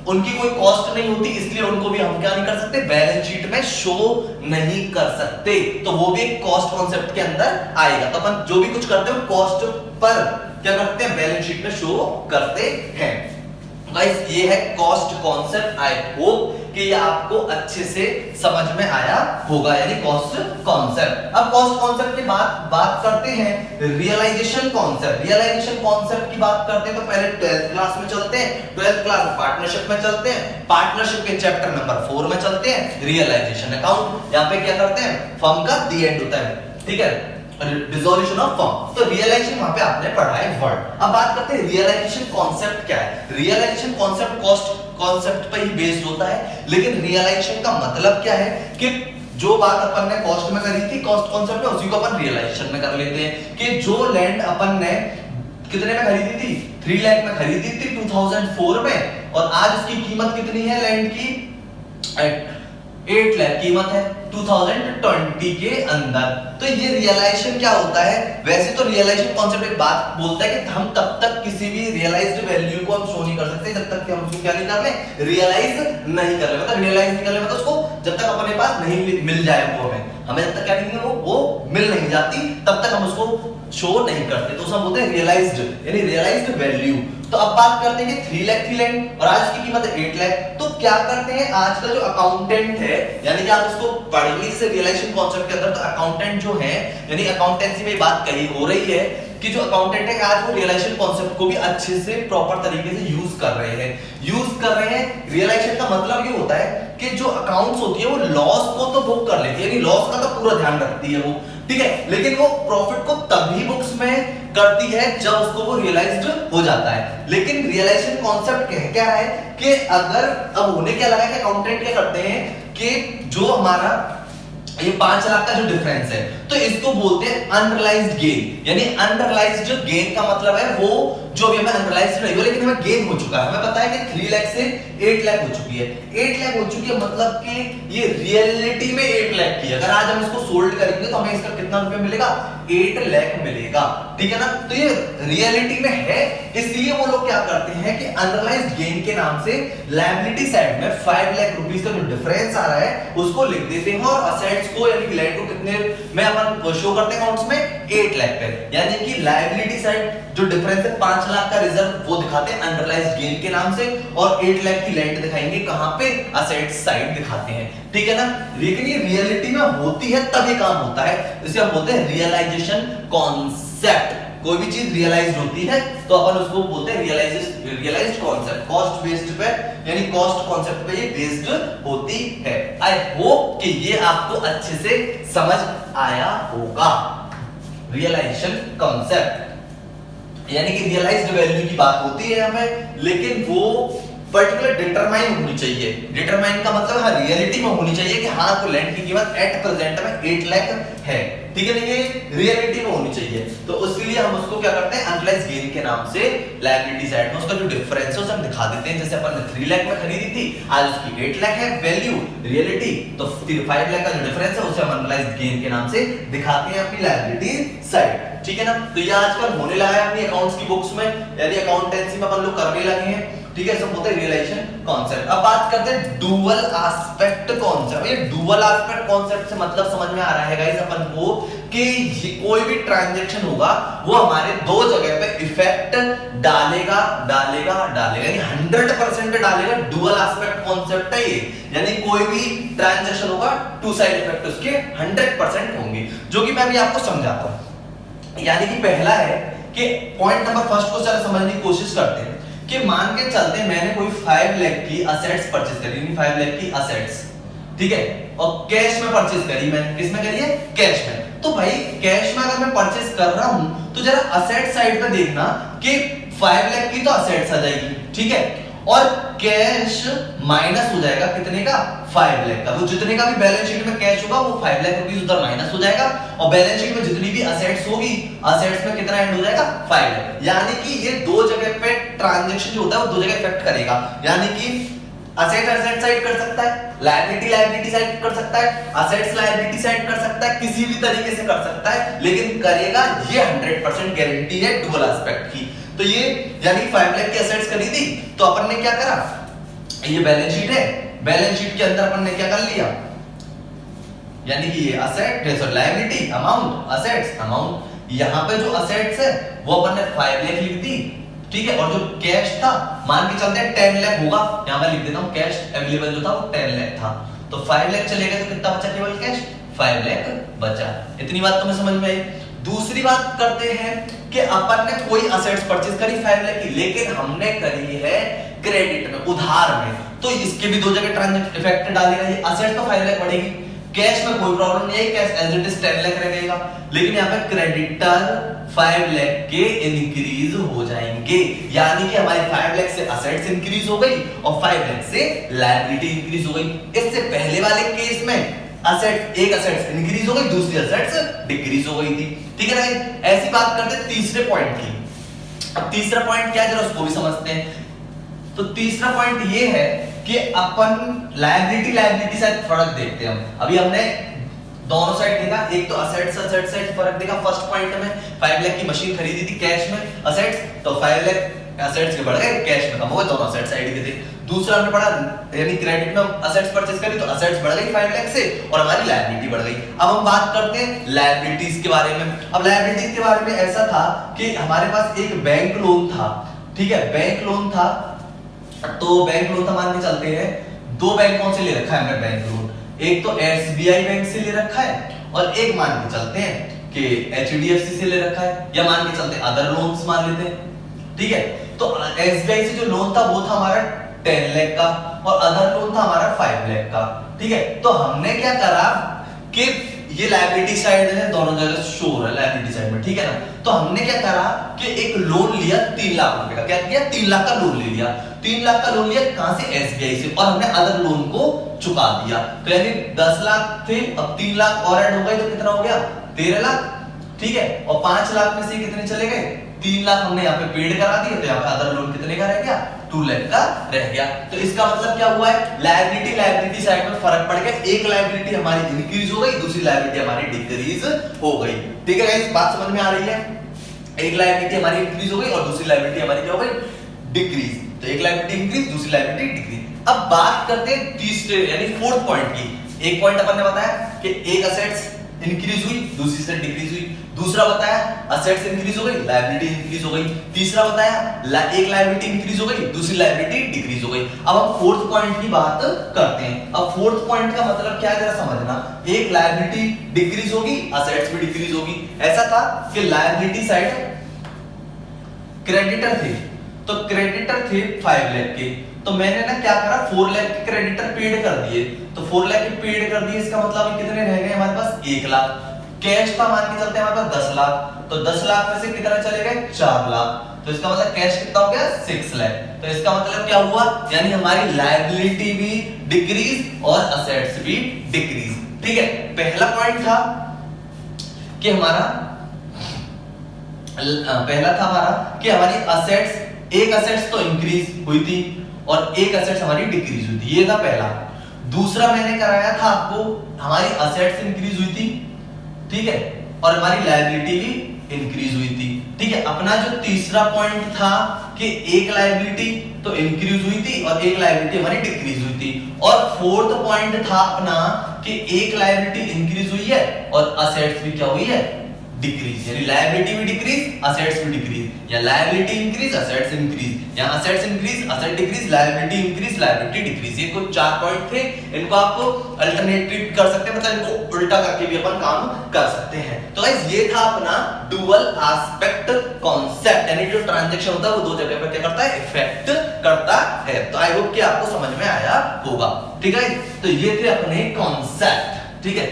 उनकी कोई कॉस्ट नहीं होती, इसलिए उनको भी हम क्या नहीं कर सकते? बैलेंस शीट में शो नहीं कर सकते। तो वो भी एक कॉस्ट कॉन्सेप्ट के अंदर आएगा। तो अपन जो भी कुछ करते हैं कॉस्ट पर क्या करते हैं? बैलेंस शीट में शो करते हैं। गाइस ये है कॉस्ट कॉन्सेप्ट। आई होप कि ये आपको अच्छे से समझ में आया होगा, यानी कॉस्ट कॉन्सेप्ट। अब कॉस्ट कॉन्सेप्ट के बाद बात करते हैं रियलाइजेशन कॉन्सेप्ट। रियलाइजेशन कॉन्सेप्ट की बात करते हैं तो पहले 12th क्लास में चलते हैं, 12th क्लास में पार्टनरशिप में चलते हैं, पार्टनरशिप के चैप्टर नंबर 4 में चलते हैं रियलाइजेशन अकाउंट। यहाँ पे क्या करते हैं? फर्म का द एंड होता है, ठीक है, डिसोल्यूशन ऑफ फर्म। तो रियलाइजेशन वहां पे आपने पढ़ा है वर्ड। अब बात करते हैं रियलाइजेशन कॉन्सेप्ट क्या है। रियलाइजेशन कॉन्सेप्ट कॉस्ट कॉन्सेप्ट पे ही बेस्ड होता है, लेकिन रियलाइजेशन का मतलब क्या है कि जो बात अपन ने कॉस्ट में करी थी कॉस्ट कॉन्सेप्ट में, उसी को अपन रियलाइजेशन में कर लेते हैं कि जो लैंड अपन ने कितने में खरीदी थी? 3 लाख में खरीदी थी 2004 में, और आज उसकी कीमत कितनी है लैंड की? 8 लाख कीमत है 2020 के अंदर। तो ये रियलाइजेशन क्या होता है? वैसे तो रियलाइजेशन कॉन्सेप्ट एक बात बोलता है कि हम तब तक किसी भी रियलाइज्ड वैल्यू को हम शो नहीं कर सकते जब तक कि हम उसको क्या नहीं कर ले, रियलाइज नहीं कर ले। मतलब रियलाइज नहीं कर ले मतलब उसको जब तक अपने पास नहीं मिल जाए, वो हमें जब तक क्या नहीं वो मिल नहीं जाती तब तक हम उसको शो नहीं करते, तो हम बोलते हैं रियलाइज्ड, यानी रियलाइज्ड वैल्यू। तो अब बात करते हैं कि 3 लाख थी लैंड और आज उसकी कीमत है 8 लाख। तो क्या करते हैं आज का जो अकाउंटेंट है, यानी कि आप इसको पढ़ेंगे से रियलाइजेशन कॉन्सेप्ट के अंदर, तो अकाउंटेंट जो है यानी अकाउंटेंसी में बात कही हो रही है कि जो अकाउंटेंट है आज वो रियलाइजेशन कॉन्सेप्ट को भी अच्छे से प्रॉपर तरीके से यूज कर रहे हैं। रियलाइजेशन का मतलब ये होता है कि जो अकाउंट्स होती है वो लॉस को तो बुक कर लेती है, यानी लॉस का तो पूरा ध्यान रखती है वो, ठीक है, लेकिन वो प्रॉफिट को तभी बुक्स में करती है जब उसको वो रियलाइज्ड हो जाता है। लेकिन रियलाइजेशन कॉन्सेप्ट क्या है कि अगर अब होने क्या लगा कि अकाउंटेंट क्या करते हैं कि जो हमारा ये 5 लाख का जो डिफरेंस है तो इसको बोलते हैं अनरियलाइज्ड गेन, यानी अनरियलाइज्ड गेन का मतलब है वो जो भी हमें अनरियलाइज्ड नहीं हुआ लेकिन हमें गेन हो चुका है। हमें पता है कि 3 लाख से 8 लाख हो चुकी है, 8 लाख हो चुकी है मतलब कि ये रियलिटी में 8 लाख की। अगर आज हम इसको सोल्ड करेंगे तो हमें इसका कितना रुपए मिलेगा? 8 लाख मिलेगा, ठीक है ना। तो ये रियलिटी में है, इसलिए वो लोग क्या करते हैं कि अनरियलाइज्ड गेन के नाम से लायबिलिटी साइड में 5 लाख रुपीस का जो डिफरेंस आ रहा है उसको लिख देते हैं और असेट्स को यानी लैंड को कितने में अपन शो करते हैं अकाउंट्स में? 8 लाख पे, यानी कि लायबिलिटी साइड जो डिफरेंस है 5 लाख का रिजर्व वो दिखाते हैं अनरियलाइज्ड गेन के नाम से, और 8 लाख की लैंड दिखाएंगे कहां पे? असेट्स साइड दिखाते हैं, ठीक है ना। लेकिन ये रियलिटी में होती है तब ये काम होता है, इसे हम बोलते हैं रियलाइजेशन कॉन्सेप्ट। कोई भी चीज रियलाइज्ड होती है तो अपन उसको बोलते हैं रियलाइज्ड कॉन्सेप्ट, कॉस्ट बेस्ड पे यानी कॉस्ट कॉन्सेप्ट पे ये बेस्ड होती है। आई होप कि ये आपको अच्छे से समझ आया होगा। रियलाइजेशन कॉन्सेप्ट यानी कि रियलाइज्ड वैल्यू की बात होती है हमें, लेकिन वो पर्टिकुलर डिटरमाइन होनी चाहिए। डिटरमाइन का मतलब हाँ रियलिटी में होनी चाहिए कि हाँ तो लैंड की कीमत एट प्रेजेंट में 8 लाख है, ठीक है ना, ये रियलिटी में होनी चाहिए। तो उसके लिए हम उसको क्या करते हैं? अनरियलाइज्ड गेन के नाम से लायबिलिटी साइड में उसका जो डिफरेंस है उसे हम दिखा देते हैं। जैसे अपन ने 3 लाख में खरीदी थी, आज उसकी 8 लाख है वैल्यू रियलिटी, तो 5 लाख का जो डिफरेंस है उसे हम अनरियलाइज्ड गेन के नाम से दिखाते हैं अपनी लायबिलिटी साइड, ठीक है ना। तो ये आजकल होने लगा है अपनी अकाउंट्स की बुक्स में, यानी अकाउंटेंसी में अपन लोग करने लगे हैं, ठीक है। सब बोलते हैं रियलाइजेशन कॉन्सेप्ट। अब बात करते हैं डुअल एस्पेक्ट कॉन्सेप्ट। ये डुअल एस्पेक्ट कॉन्सेप्ट से मतलब समझ में आ रहा है गाइस अपन को कि कोई भी ट्रांजैक्शन होगा वो हमारे दो जगह पे इफेक्ट डालेगा, यानी 100% डालेगा। डुअल एस्पेक्ट कॉन्सेप्ट है ये, यानी कोई भी ट्रांजैक्शन होगा टू साइड इफेक्ट उसके 100% होंगे, जो कि मैं अभी आपको समझाता हूं। यानी कि पहला है कि पॉइंट नंबर फर्स्ट को चलो समझने की कोशिश करते हैं कि मान के चलते मैंने कोई 5 लाख की असेट्स परचेज करी, 5 लाख की असेट्स, ठीक है, और कैश में परचेज करी। मैंने किसमें करी है? कैश में। तो भाई कैश में अगर मैं परचेज कर रहा हूं तो जरा असेट साइड पे देखना कि 5 लाख की तो असेट्स आ जाएगी, ठीक है, और कैश माइनस हो जाएगा कितने का? 5 लाख का। वो जितने का भी बैलेंस शीट में कैश होगा वो 5 लाख रुपीस उधर माइनस हो जाएगा, और बैलेंस शीट में जितनी भी असेट्स होगी असेट्स में कितना ऐड हो जाएगा? 5 लाख। यानी कि ये दो जगह पे ट्रांजैक्शन जो होता है वो दो जगह इफेक्ट करेगा, यानी कि असेट साइड कर सकता है, लायबिलिटी साइड कर सकता है, असेट्स लायबिलिटी साइड कर सकता है, किसी भी तरीके से कर सकता है, लेकिन करेगा ये 100% गारंटी है डुअल एस्पेक्ट की। तो ये यानी 5 लाख की असेट्स खरीदी तो अपन ने क्या करा? ये बैलेंस शीट है, बैलेंस शीट के अंदर अपन ने क्या कर लिया? यानी कि ये असेट है, sorry liability amount, assets amount, यहां पे जो असेट्स है वो अपन ने 5 लाख लिख दी, ठीक है, और जो कैश था मान के चलते हैं 10 लाख होगा, यहां मैं लिख देता हूं कैश अवेलेबल जो था वो 10 लाख था, तो 5 लाख चले गए तो कितना बचा? केवल कैश 5 लाख बचा। इतनी बात तुम्हें समझ में आई? दूसरी बात करते हैं कि अपन ने कोई असेट्स परचेज करी 5 लाख की, लेकिन हमने करी है क्रेडिट में, उधार में, तो इसके भी दो जगह ट्रांजैक्शन इफेक्ट डालेगा। ये असेट्स तो 5 लाख बढ़ेगी, कैश में कोई प्रॉब्लम नहीं है, cash as it is 10 lakh रहेगा, लेकिन यहाँ पे क्रेडिटर 5 लाख के इंक्रीज हो जाएंगे, यानी कि हमारी 5 लाख से असेट्स इंक्रीज हो गई और 5 लाख से लायबिलिटी इंक्रीज हो गई। इससे पहले वाले केस में एक असेट्स इंक्रीज हो गई, दूसरी असेट्स डिक्रीज हो गई थी, ठीक है ना। ऐसी बात करते हैं तीसरे पॉइंट की। अब तीसरा पॉइंट क्या है जरा उसको भी समझते हैं। तो तीसरा पॉइंट ये है कि अपन लायबिलिटी साइड फर्क देखते हैं हम। अभी हमने दोनों साइड देखा, एक तो असेट्स साइड फर्क देखा। फर्स्ट पॉइंट में 5 लाख की मशीन खरीदी थी कैश में असेट्स, तो 5 लाख असेट्स के बढ़ गए, कैश में कम हो गए, दोनों असेट्स साइड के थे। दूसरा हमने पढ़ा यानी क्रेडिट में हम असेट्स परचेज करी तो असेट्स बढ़ गई 5 लाख से और हमारी लायबिलिटी बढ़ गई। अब हम बात करते हैं लायबिलिटीज के बारे में। अब लायबिलिटीज के बारे में ऐसा था कि हमारे पास एक बैंक लोन था, ठीक है, बैंक लोन था। तो बैंक लोन मान के चलते हैं, दो बैंकों से ले रखा है हमने बैंक लोन, एक तो एसबीआई बैंक से ले रखा है और एक मान के चलते हैं कि एचडीएफसी से ले रखा है, या मान के चलते हैं अदर लोन्स मान लेते हैं, ठीक है। तो एसबीआई से जो लोन था वो था हमारा 10 लाख का और अदर लोन था हमारा 5 लाख का, ठीक है। तो हमने क्या करा कि ये लायबिलिटी साइड है, दोनों जगह शो हो रहा है लायबिलिटी साइड में, ठीक है ना। तो हमने क्या करा कि एक लोन लिया 3 लाख रुपए का, क्या किया 3 लाख का लोन ले लिया। 3 लाख का लोन लिया कहां से, एसबीआई से, और हमने अदर लोन को चुका दिया। तो यानी 10 लाख थे, अब 3 लाख और ऐड हो गए तो कितना हो गया 13 लाख, ठीक है। और 5 लाख में से कितने चले गए, 3 लाख हमने यहाँ पे पेड करा दिए, तो यहाँ पे अदर लोन कितने का रह गया 2 लाख का रह गया। तो इसका मतलब क्या हुआ है, लायबिलिटी साइड में फर्क पड़ गया, एक लायबिलिटी हमारी इंक्रीज हो गई, दूसरी लायबिलिटी हमारी डिक्रीज हो गई, ठीक है गाइस, बात समझ में आ रही है। एक लायबिलिटी हमारी इंक्रीज हो गई और दूसरी लायबिलिटी हमारी क्या हो गई डिक्रीज। तो एक लायबिलिटी इंक्रीज, दूसरी लायबिलिटी डिक्रीज। अब बात करते हैं तीसरे यानी फोर्थ पॉइंट की। एक पॉइंट अपन ने बताया कि एक असेट्स इंक्रीज हुई, दूसरी से डिक्रीज हुई। दूसरा बताया असेट्स इंक्रीज हो गई, लायबिलिटी इंक्रीज हो गई। तीसरा बताया एक लायबिलिटी इंक्रीज हो गई, दूसरी लायबिलिटी डिक्रीज हो गई। अब हम फोर्थ पॉइंट की बात करते हैं। अब फोर्थ पॉइंट का मतलब क्या है जरा समझना, एक लायबिलिटी डिक्रीज होगी, असेट्स भी डिक्रीज होगी। ऐसा था कि लायबिलिटी साइड क्रेडिटर थे, तो क्रेडिटर थे 5 लाख के, तो मैंने ना क्या करा 4 लाख के क्रेडिटर पेड कर दिए। तो 4 लाख के पेड कर दिए, इसका मतलब कितने रह गए हमारे पास 1 लाख। कैश था मान के चलते हैं हमारे पास 10 लाख, तो 10 लाख में से कितना चले गए 4 लाख, तो इसका मतलब कैश कितना हो गया 6 लाख। तो इसका मतलब क्या हुआ, यानी हमारी लायबिलिटी भी डिक्रीज और असेट्स भी डिक्रीज, ठीक है। पहला पॉइंट था कि पहला था हमारा कि हमारी असेट्स, एक असेट्स तो इंक्रीज हुई थी और एक असेट्स हमारी डिक्रीज हुई थी, ये था पहला। दूसरा मैंने कराया था आपको, हमारी असेट्स इंक्रीज हुई थी, ठीक है, और हमारी लायबिलिटी भी इंक्रीज हुई थी, ठीक है। अपना जो तीसरा पॉइंट था कि एक लायबिलिटी तो इंक्रीज हुई थी और एक लायबिलिटी हमारी डिक्रीज हुई थी। और फोर्थ पॉइंट था अपना कि एक लायबिलिटी इंक्रीज हुई है और असेट्स भी क्या हुई है डिक्रीज, यानी लायबिलिटी भी डिक्रीज असेट्स भी डिक्रीज, या लायबिलिटी इंक्रीज असेट्स इंक्रीज, या assets increase asset decrease, liability increase liability decrease. ये कुछ 4 पॉइंट थे, इनको आपको अल्टरनेटिव कर सकते हैं, मतलब इनको उल्टा करके भी अपन काम कर सकते हैं। तो गाइस ये था अपना डुअल एस्पेक्ट कॉन्सेप्ट, यानी जो ट्रांजैक्शन होता है वो दो जगह पर क्या करता है इफेक्ट करता है। तो आई होप कि आपको समझ में आया होगा, ठीक है। तो ये थे अपने कॉन्सेप्ट, ठीक है।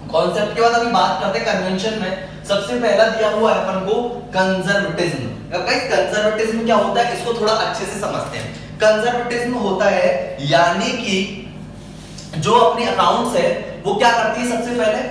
कॉन्सेप्ट के बाद अभी बात करते हैं कन्वेंशन में। सबसे पहला दिया हुआ है अपन को कंजर्वेटिज्म। अब गाइस कंजर्वेटिज्म क्या होता है इसको थोड़ा अच्छे से समझते हैं। कंजर्वेटिज्म होता है यानी कि जो अपनी अकाउंट्स है वो क्या करती है, सबसे पहले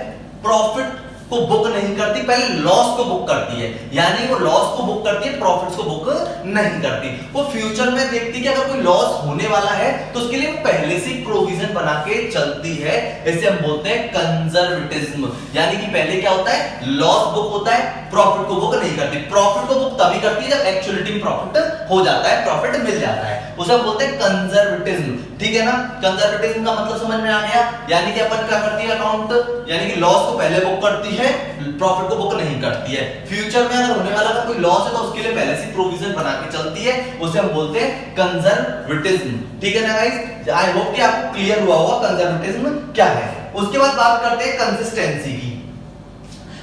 प्रॉफिट को बुक नहीं करती, पहले लॉस को बुक करती है। यानी वो लॉस को बुक करती है, प्रॉफिट्स को बुक नहीं करती। वो फ्यूचर में देखती है कि अगर कोई लॉस होने वाला है तो उसके लिए वो पहले से प्रोविजन बना के चलती है। इसे हम बोलते हैं कंजर्वेटिज्म। यानी कि पहले क्या होता है, लॉस बुक होता है, प्रॉफिट को बुक नहीं करती। प्रॉफिट को बुक तभी करती है जब एक्चुअलिटी में प्रॉफिट हो जाता है, प्रॉफिट मिल जाता है, उसे हम बोलते हैं कंजर्वेटिज्म, ठीक है ना। कंजर्वेटिज्म का मतलब समझ में आ गया, यानी कि अपन क्या करती है अकाउंट, यानी कि लॉस को पहले बुक करती है, प्रॉफिट को बुक नहीं करती है। फ्यूचर में अगर होने वाला अगर कोई लॉस है तो उसके लिए पहले से प्रोविजन बना के चलती है, उसे हम बोलते हैं कंजर्वेटिज्म, ठीक है ना गाइस। आई होप कि आपको क्लियर हुआ होगा कंजर्वेटिज्म क्या है। उसके बाद बात करते हैं कंसिस्टेंसी की।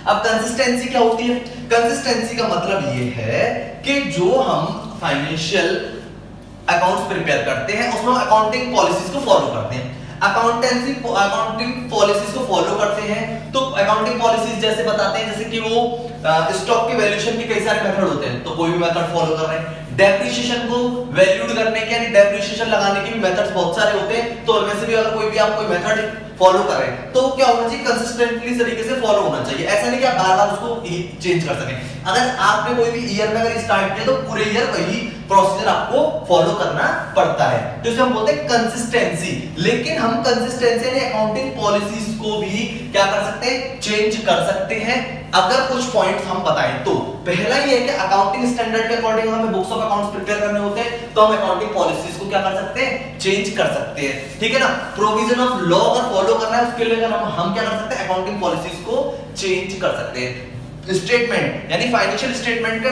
अब कंसिस्टेंसी क्या होती है, कंसिस्टेंसी का मतलब ये है कि जो हम फाइनेंशियल अकाउंट्स प्रिपेयर करते हैं उसमें अकाउंटिंग पॉलिसीज को फॉलो करते हैं। अकाउंटिंग पॉलिसीज को फॉलो करते हैं तो अकाउंटिंग पॉलिसीज जैसे बताते हैं, जैसे कि वो स्टॉक के वैल्यूएशन के कई सारे मेथड होते हैं, तो कोई भी मेथड फॉलो कर रहे हैं। डेप्रिसिएशन को वैल्यूड करने के, यानी डेप्रिसिएशन लगाने के भी मेथड्स बहुत सारे होते हैं, तो उनमें से भी अगर कोई भी आप कोई मेथड फॉलो कर रहे हैं तो क्या होना चाहिए, कंसिस्टेंटली तरीके से फॉलो होना चाहिए। ऐसा नहीं कि आप बार बार उसको चेंज कर सकें। अगर आपने कोई भी ईयर में अगर स्टार्ट किया तो पूरे ईयर वही प्रोसीजर आपको फॉलो करना पड़ता है, तो इसे हम बोलते हैं कंसिस्टेंसी। लेकिन हम कंसिस्टेंसी यानी अकाउंटिंग पॉलिसीज को भी क्या कर सकते हैं, चेंज कर सकते हैं अगर कुछ पॉइंट्स हम बताएं तो। पहला ये है कि अकाउंटिंग स्टैंडर्ड के अकॉर्डिंग हमें बुक्स ऑफ अकाउंट्स प्रिपेयर करने होते हैं, तो हम अकाउंटिंग पॉलिसीज को क्या कर सकते हैं, चेंज कर सकते हैं, ठीक है ना। प्रोविजन ऑफ लॉ अगर फॉलो करना है उसके लिए हम क्या कर सकते हैं, अकाउंटिंग पॉलिसीज को चेंज कर सकते हैं। स्टेटमेंट यानी फाइनेंशियल स्टेटमेंट का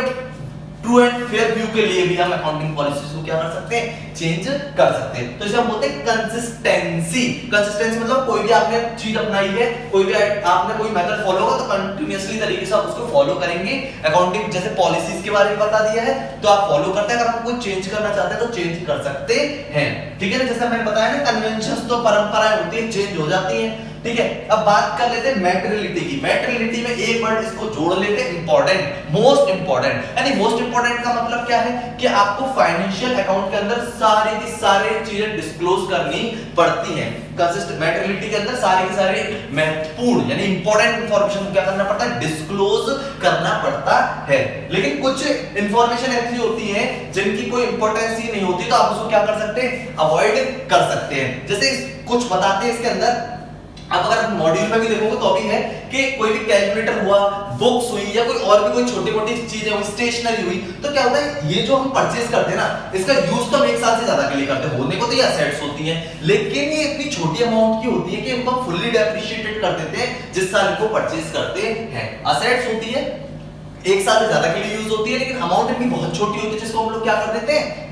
ट्रू एंड फेयर व्यू के लिए भी हम अकाउंटिंग पॉलिसीज को क्या कर सकते हैं, चेंज कर सकते हैं। तो इसे हम बोलते हैं कंसिस्टेंसी। कंसिस्टेंसी मतलब कोई भी आपने चीज अपनाई है, कोई भी आपने कोई मेथड फॉलो किया तो कंटीन्यूअसली तरीके से आप उसको फॉलो करेंगे। अकाउंटिंग जैसे पॉलिसीज के बारे में बता दिया है तो आप फॉलो करते हैं, अगर आप कोई चेंज करना चाहते हैं तो चेंज कर सकते हैं, ठीक है ना। जैसे मैंने बताया ना, कन्वेंशंस तो परंपराएं होती है, चेंज हो जाती हैं, ठीक है। अब बात कर लेते हैं मैटेरियलिटी की। मैटेरियलिटी में एक वर्ड इसको जोड़ लेते हैं, इंपॉर्टेंट, मोस्ट इंपॉर्टेंट। यानी मोस्ट इंपॉर्टेंट का मतलब क्या है कि आपको फाइनेंशियल अकाउंट के अंदर सारी की सारी चीजें डिस्क्लोज करनी पड़ती हैं। मैटेरियलिटी के अंदर सारी की सारी महत्वपूर्ण यानी इंपॉर्टेंट इंफॉर्मेशन को क्या करना पड़ता है, डिस्क्लोज करना पड़ता है। लेकिन कुछ इंफॉर्मेशन ऐसी होती है जिनकी कोई इंपॉर्टेंस ही नहीं होती, तो आप उसको क्या कर सकते हैं, अवॉइड कर सकते हैं। जैसे कुछ बताते हैं इसके अंदर, अब अगर मॉड्यूल में भी देखोगे तो भी है कि कोई भी कैलकुलेटर हुआ, बुक्स हुई या कोई और भी कोई छोटी मोटी चीजें हुई, स्टेशनरी हुई, तो क्या होता है, ये जो हम परचेज करते हैं ना, इसका यूज तो हम एक साल से ज्यादा के लिए करते हैं। होने को तो ये असेट्स होती हैं, लेकिन ये इतनी छोटी अमाउंट की होती है कि इनको फुल्ली डेप्रिशिएटेड कर देते हैं जिस साल इनको परचेज करते हैं। असेट्स होती है, एक साल से ज्यादा के लिए यूज होती है, लेकिन अमाउंट इतनी बहुत छोटी होती है जिसको हम लोग क्या कर देते हैं,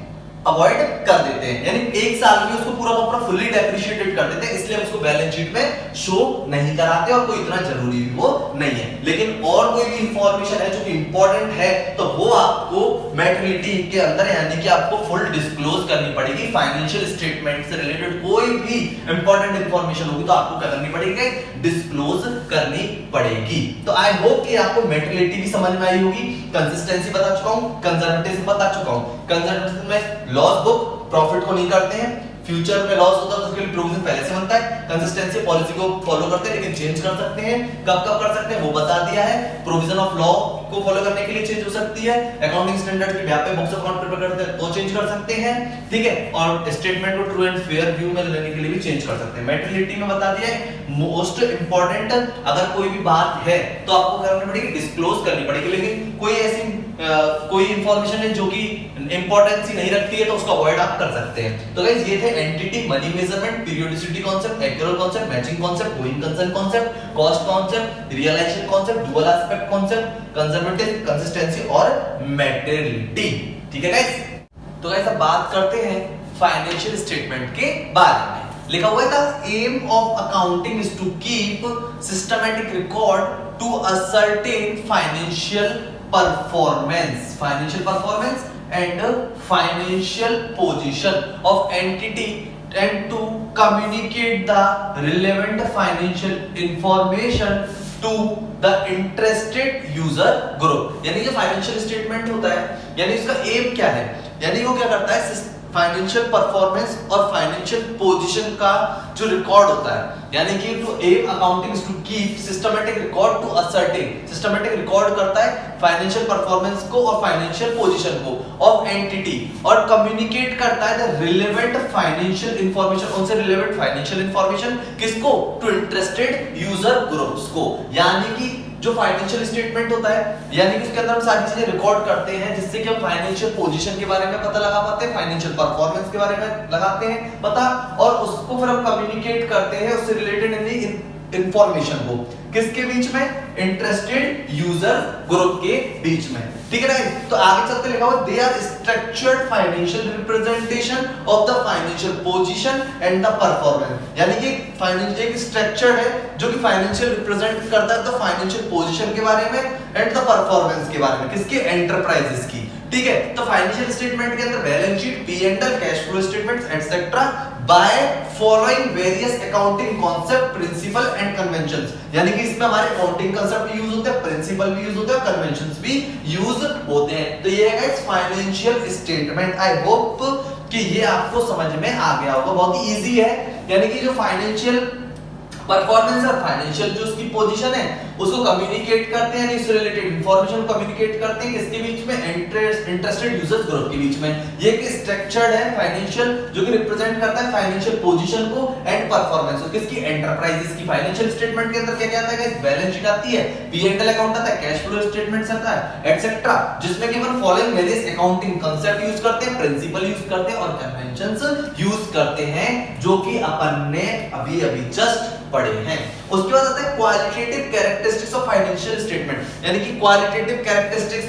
अवॉइड कर देते हैं। यानी एक साल में उसको पूरा का पूरा फुल्ली डेप्रिशिएटेड कर देते हैं, इसलिए हम उसको बैलेंस शीट में शो नहीं कराते और कोई इतना जरूरी भी वो नहीं है। लेकिन और कोई भी इंफॉर्मेशन है जो कि इंपॉर्टेंट है तो वो आपको मैटेरियलिटी के अंदर यानी कि आपको फुल डिस्क्लोज करनी पड़ेगी। फाइनेंशियल स्टेटमेंट से रिलेटेड कोई भी इंपॉर्टेंट इंफॉर्मेशन होगी तो आपको क्या करनी पड़ेगी, डिस्क्लोज करनी पड़ेगी। तो आई होप कि आपको मैटेरियलिटी भी समझ में आई होगी, कंसिस्टेंसी बता चुका हूं, कंजर्वेटिव बता चुका हूं। कंजर्वेटिव में लॉस बुक प्रॉफिट को नहीं करते हैं, फ्यूचर में लॉस होता है तो उसके लिए प्रोविजन पहले से बनता है। कंसिस्टेंसी पॉलिसी को फॉलो करते हैं लेकिन चेंज कर सकते हैं, कब कब कर सकते हैं वो बता दिया है। प्रोविजन ऑफ लॉ को फॉलो करने के लिए चेंज हो सकती है, अकाउंटिंग स्टैंडर्ड के व्यापक बुक्स ऑफ अकाउंट प्रिपेयर करते हैं तो चेंज कर सकते हैं, ठीक है। और स्टेटमेंट को ट्रू एंड फेयर व्यू में लेने के लिए भी चेंज कर सकते हैं। मैटेरियलिटी में बता दिया है, मोस्ट इंपॉर्टेंट अगर कोई भी बात है तो आपको करनी पड़ेगी, डिस्क्लोज करनी पड़ेगी। लेकिन कोई ऐसी कोई इंफॉर्मेशन है जो कि इंपॉर्टेंस ही नहीं रखती है तो उसको अवॉइड आप कर सकते हैं। तो गाइस ये थे entity, money measurement, periodicity concept, actual concept, matching concept, going concern concept, cost concept, realisation concept, dual aspect concept, conservative, consistency और मैटेरियलिटी, ठीक है गाइस। तो गाइस अब बात करते हैं फाइनेंशियल स्टेटमेंट के बारे में। लिखा हुआ था aim of accounting is to keep systematic record to ascertain financial performance and financial position of entity and to communicate the relevant financial information to the interested user group। यानी जो financial statement होता है यानी इसका M क्या है, यानी वो क्या करता है, फाइनेंशियल परफॉर्मेंस और फाइनेंशियल पोजीशन का जो रिकॉर्ड होता है, यानी कि to aim accounting to keep systematic record to ascertain, systematic record करता है फाइनेंशियल परफॉर्मेंस को और फाइनेंशियल पोजीशन को ऑफ एंटिटी, और कम्युनिकेट करता है द रिलेवेंट फाइनेंशियल इंफॉर्मेशन, उनसे रिलेवेंट फाइनेंशियल इंफॉर्मेशन किसको, टू इंटरेस्टेड यूजर ग्रुप्स को। यानी कि जो फाइनेंशियल स्टेटमेंट होता है यानी कि उसके अंदर हम सारी चीजें रिकॉर्ड करते हैं जिससे कि हम फाइनेंशियल पोजीशन के बारे में पता लगा पाते हैं, फाइनेंशियल परफॉर्मेंस के बारे में लगाते हैं पता, और उसको फिर हम कम्युनिकेट करते हैं उससे रिलेटेड इंफॉर्मेशन को किसके बीच में, इंटरेस्टेड यूजर ग्रुप के बीच में, ठीक है ना। तो आगे चलते लिखा हुआ they are structured financial representation of the financial position and the performance, यानी कि फाइनेंशियल एक स्ट्रक्चर है जो कि फाइनेंशियल रिप्रेजेंट करता है द फाइनेंशियल पोजीशन के बारे में एंड द परफॉर्मेंस के बारे में, किसके, एंटरप्राइजेस की। ठीक है। तो फाइनेंशियल स्टेटमेंट के अंदर balance sheet, P&L, cash flow statements etcetera by following various accounting concept, principle and conventions. यानी कि इसमें हमारे अकाउंटिंग कांसेप्ट भी यूज होते हैं, प्रिंसिपल भी यूज होते हैं, कन्वेंशंस भी यूज होते हैं। तो ये है guys financial statement. I hope कि ये आपको समझ में आ गया होगा, बहुत ही इजी है। यानी कि जो फाइनेंशियल परफॉर्मेंस और फाइनेंशियल जो उसकी पोजीशन है उसको कम्युनिकेट करते हैं, इससे रिलेटेड इंफॉर्मेशन कम्युनिकेट करते हैं किसके बीच में, इंटरेस्टेड यूजर्स ग्रुप के बीच में। ये एक स्ट्रक्चर्ड है फाइनेंशियल जो कि रिप्रेजेंट करता है फाइनेंशियल पोजीशन को एंड परफॉर्मेंस को किसकी, एंटरप्राइजेस की। फाइनेंशियल स्टेटमेंट के अंदर क्या क्या आता है गाइस, बैलेंस शीट आती है, P&L अकाउंट आता है, कैश फ्लो स्टेटमेंट्स आता है एटसेट्रा, जिसमें केवल following various accounting concept use करते हैं, प्रिंसिपल यूज करते हैं और कन्वेंशंस यूज करते हैं, जो कि अपन ने अभी जस्ट पढ़े हैं। उसके बाद आता है qualitative characteristics of financial statement, यानी कि क्वालिटेटिव कैरेक्टरिस्टिक्स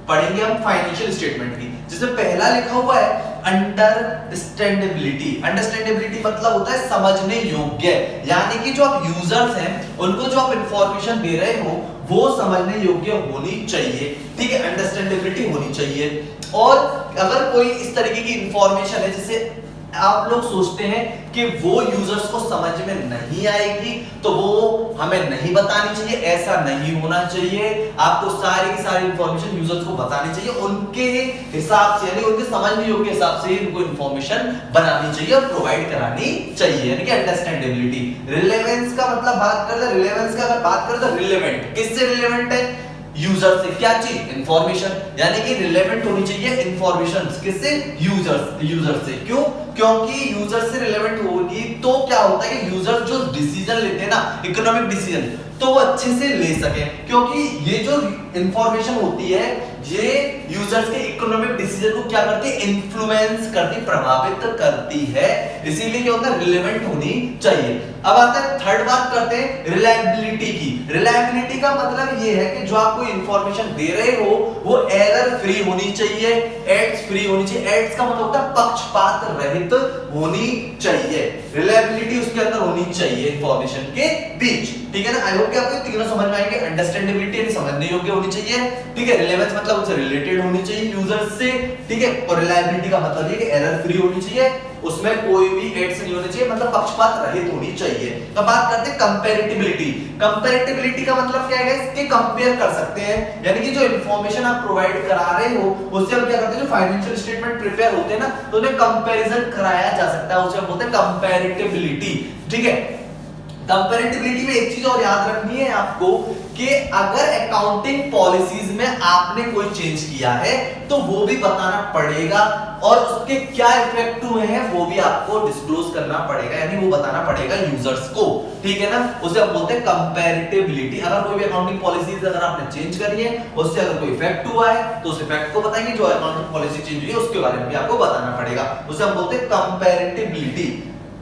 पढ़ेंगे हम फाइनेंशियल स्टेटमेंट की, जिसमें पहला लिखा हुआ है अंडरस्टैंडेबिलिटी। अंडरस्टैंडेबिलिटी मतलब होता है समझने योग्य, यानी कि जो आप यूजर्स हैं उनको जो आप इंफॉर्मेशन दे रहे हो वो समझने योग्य होनी चाहिए, ठीक है, अंडरस्टैंडेबिलिटी होनी चाहिए। और अगर कोई इस तरीके की इंफॉर्मेशन है जिसे आप लोग सोचते हैं कि वो यूजर्स को समझ में नहीं आएगी तो वो हमें नहीं बतानी चाहिए, ऐसा नहीं होना चाहिए। आपको सारी की सारी इंफॉर्मेशन यूजर्स को बतानी चाहिए, उनके हिसाब से यानी उनके समझने योग्य हिसाब से उनको इंफॉर्मेशन बनानी चाहिए और प्रोवाइड करानी चाहिए, यानी कि अंडरस्टैंडेबिलिटी। रिलेवेंस का मतलब बात करते, रिलेवेंस का अगर बात करें तो रिलेवेंट किससे रिलेवेंट है, यूजर से। क्या चीज, इंफॉर्मेशन, यानी कि रिलेवेंट होनी चाहिए इंफॉर्मेशन किससे, यूजर से। क्यों, क्योंकि यूजर से रिलेवेंट होगी तो क्या होता है कि यूजर जो डिसीजन लेते हैं ना, इकोनॉमिक डिसीजन, तो वो अच्छे से ले सके, क्योंकि ये जो इंफॉर्मेशन होती है ये यूजर्स के इकोनॉमिक डिसीजन को क्या करती है, इन्फ्लुएंस करती, प्रभावित करती है। इसीलिए क्या होता है, रिलेवेंट होनी चाहिए। अब आता है थर्ड बात करते हैं रिलायबिलिटी की। रिलायबिलिटी का मतलब ये है कि जो आप कोई इंफॉर्मेशन दे रहे हो वो एरर फ्री होनी चाहिए, एड्स फ्री होनी चाहिए। एड्स का मतलब होता है पक्षपात रहित होनी चाहिए। रिलायबिलिटी उसके अंदर होनी चाहिए इंफॉर्मेशन के बीच, ठीक है ना। आई होप कि आपको तीनों समझ में आएंगे। अंडरस्टैंडेबिलिटी यानी समझने योग्य होनी चाहिए, ठीक है। रिलेवेंस मतलब उससे रिलेटेड होनी चाहिए यूजर से, ठीक है। और रिलायबिलिटी का मतलब ये कि एरर फ्री होनी चाहिए, उसमें कोई भी एड्स नहीं होने चाहिए, मतलब पक्षपात रहित होनी चाहिए। अब बात करते हैं कंपैरेटिबिलिटी। कंपैरेटिबिलिटी का मतलब क्या है, इसके कंपेयर कर सकते हैं, यानी कि जो इंफॉर्मेशन आप प्रोवाइड करा रहे हो उससे हम क्या करते हैं, जो फाइनेंशियल स्टेटमेंट प्रिपेयर होते हैं ना, तो उन्हें कंपैरिजन कराया जा सकता है, उसे हम बोलते हैं कंपैरेटिबिलिटी, ठीक है। कंपैरेटिबिलिटी में एक चीज और याद रखनी है आपको कि अगर अकाउंटिंग पॉलिसीज में आपने कोई चेंज किया है तो वो भी बताना पड़ेगा और उसके क्या इफेक्ट हुए हैं वो भी आपको डिस्क्लोज करना पड़ेगा, यानी वो बताना पड़ेगा यूजर्स को, ठीक है ना। उसे हम बोलते हैं कंपैरेटिबिलिटी। अगर कोई भी अकाउंटिंग पॉलिसीज अगर आपने चेंज करी है, उससे अगर कोई इफेक्ट हुआ है तो उस इफेक्ट को बताएंगे, जो अकाउंटिंग पॉलिसी चेंज हुई है उसके बारे में भी आपको बताना पड़ेगा, उसे हम बोलते हैं कंपैरेटिबिलिटी,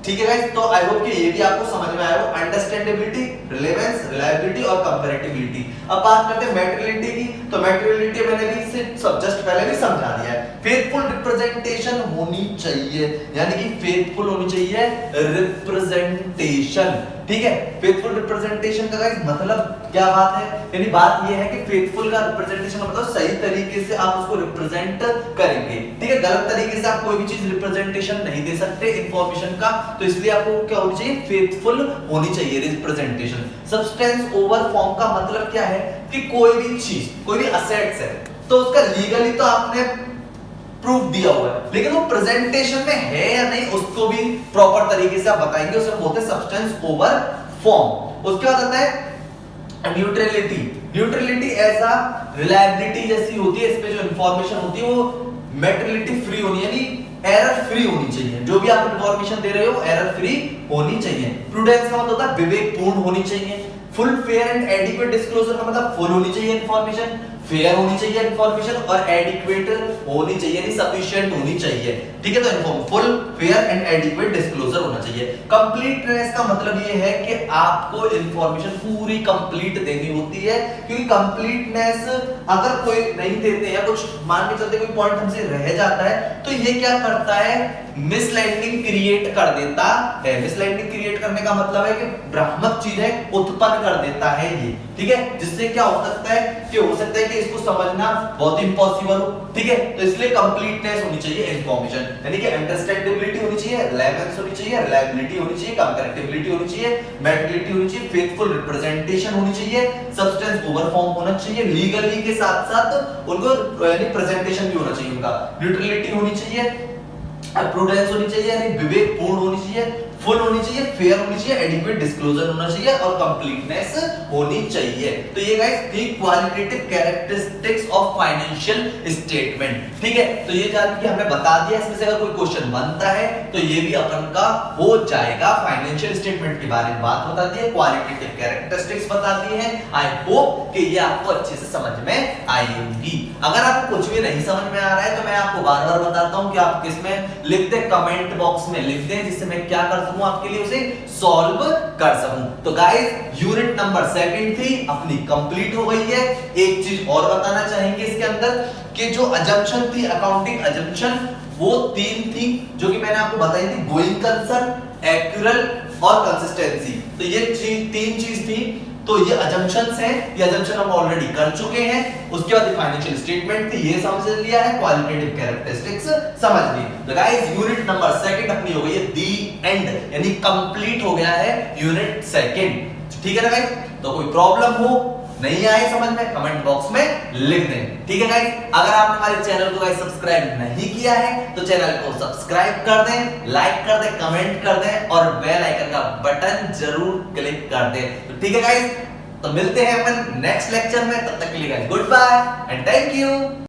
ठीक है गाइस। तो आई होप कि ये भी आपको समझ में आया हो, अंडरस्टैंडेबिलिटी, रिलेवेंस, रिलायबिलिटी और कंपैरेटिबिलिटी। अब बात करते हैं मैटेरियलिटी की। तो मैटेरियलिटी मैंने भी इसे जस्ट पहले भी समझा दिया है। फेथफुल रिप्रेजेंटेशन होनी चाहिए, यानी कि फेथफुल होनी चाहिए रिप्रेजेंटेशन, ठीक है। फेथफुल रिप्रेजेंटेशन का गाइस मतलब क्या बात है, यानी बात ये है कि फेथफुल का रिप्रेजेंटेशन का मतलब सही तरीके से आप उसको रिप्रेजेंट करेंगे, ठीक है। गलत तरीके से आप कोई भी चीज रिप्रेजेंटेशन नहीं दे सकते इंफॉर्मेशन का, तो इसलिए आपको क्या होनी चाहिए, फेथफुल होनी चाहिए रिप्रेजेंटेशन। सब्सटेंस ओवर फॉर्म का मतलब क्या है कि कोई भी चीज, कोई भी असेट्स है तो उसका लीगली तो आपने प्रूफ दिया हुआ है, लेकिन वो प्रेजेंटेशन में है या नहीं उसको भी प्रॉपर तरीके से आप बताएंगे, उसे हम बोलते हैं सब्सटेंस ओवर फॉर्म। उसके बाद आता है न्यूट्रलिटी। न्यूट्रलिटी ऐसा रिलायबिलिटी जैसी होती है, इसमें जो इंफॉर्मेशन होती है वो मैटेरियलिटी फ्री होनी, यानी एरर फ्री होनी चाहिए। जो भी आप इंफॉर्मेशन दे रहे हो एरर फ्री होनी चाहिए। प्रूडेंस का मतलब होता है विवेकपूर्ण होनी चाहिए। Full fair and adequate disclosure का मतलब फुल होनी चाहिए इंफॉर्मेशन, फेयर होनी चाहिए इंफॉर्मेशन और एडिक्वेट होनी चाहिए, यानी सफिशिएंट होनी चाहिए, ठीक है। तो full fair and adequate disclosure होना चाहिए। कंप्लीटनेस का मतलब ये है कि आपको इंफॉर्मेशन पूरी कंप्लीट देनी होती है, क्योंकि कंप्लीटनेस अगर कोई नहीं देते या कुछ मान के चलते कोई पॉइंट हमसे रह जाता है तो ये क्या करता है, मिसलैंडिंग क्रिएट कर देता है। मिसलैंडिंग क्रिएट करने का मतलब है कि भ्रामक चीजें उत्पन्न कर देता है ये, ठीक है। जिससे क्या हो सकता है कि कि इसको समझना बहुत इम्पॉसिबल हो, ठीक है। तो इसलिए कंप्लीटनेस होनी चाहिए इंफॉर्मेशन, यानी कि अंडरस्टैंडेबिलिटी होनी चाहिए, रिलेवेंस होनी चाहिए, रिलायबिलिटी होनी चाहिए, कंपैरेटिबिलिटी होनी चाहिए, मैटेरियलिटी होनी चाहिए, फेथफुल रिप्रेजेंटेशन होनी चाहिए, सब्सटेंस ओवर फॉर्म होना चाहिए, लीगली के साथ साथ उनको यानी प्रेजेंटेशन भी होना चाहिए उनका, न्यूट्रलिटी होनी चाहिए, प्रूडेंस होनी चाहिए, यानी विवेकपूर्ण होनी चाहिए, फुल होनी चाहिए, फेयर होनी चाहिए, एडिक्वेट डिस्क्लोजर होना चाहिए और कंप्लीटनेस होनी चाहिए। तो ये गाइस थी qualitative characteristics of financial statement, ठीक है। तो ये जान के हमने बता दिया, इसमें से अगर कोई क्वेश्चन बनता है तो ये भी अपन का हो जाएगा। फाइनेंशियल स्टेटमेंट के बारे में बात बता दी है, क्वालिटेटिव कैरेक्टरिस्टिक्स बता दी है। आई होप कि ये आपको अच्छे से समझ में आएगी। अगर आपको कुछ भी नहीं समझ में आ रहा है तो मैं आपको बार-बार बताता हूं कि आप किसमें लिख दे, कमेंट बॉक्स में लिख दें, जिससे मैं क्या कर सकूं आपके लिए उसे सॉल्व कर सकूं। तो गाइस यूनिट नंबर सेकंड थी अपनी कंप्लीट हो गई है। एक चीज और बताना चाहेंगे इसके अंदर कि जो अजम्पशन थी, अकाउंटिंग अजम्पशन, वो तीन थी जो कि मैंने आपको बताई थी, गोइंग कंसर्न, एक्यूरल और कंसिस्टेंसी। तो ये तीन चीज थी। तो ये अजम्पशंस हैं, ये अजम्पशन हम ऑलरेडी कर चुके हैं। उसके बाद फाइनेंशियल स्टेटमेंट थी, ये समझ लिया है, क्वालिटेटिव कैरेक्टरिस्टिक्स समझ ली। तो गाइस यूनिट नंबर सेकंड अपनी हो गई है दी एंड, यानी कंप्लीट हो गया है यूनिट सेकंड, ठीक है ना गाइस। तो कोई प्रॉब्लम हो, नहीं आए समझ में, कमेंट बॉक्स में लिख दें, ठीक है गाइस। अगर आपने हमारे चैनल को गाइस सब्सक्राइब नहीं किया है तो चैनल को सब्सक्राइब कर दें, लाइक कर दें, कमेंट कर दें और बेल आइकन का बटन जरूर क्लिक कर दें। तो ठीक है गाइस, तो मिलते हैं अपन नेक्स्ट लेक्चर में, तब तक के लिए guys goodbye and thank you.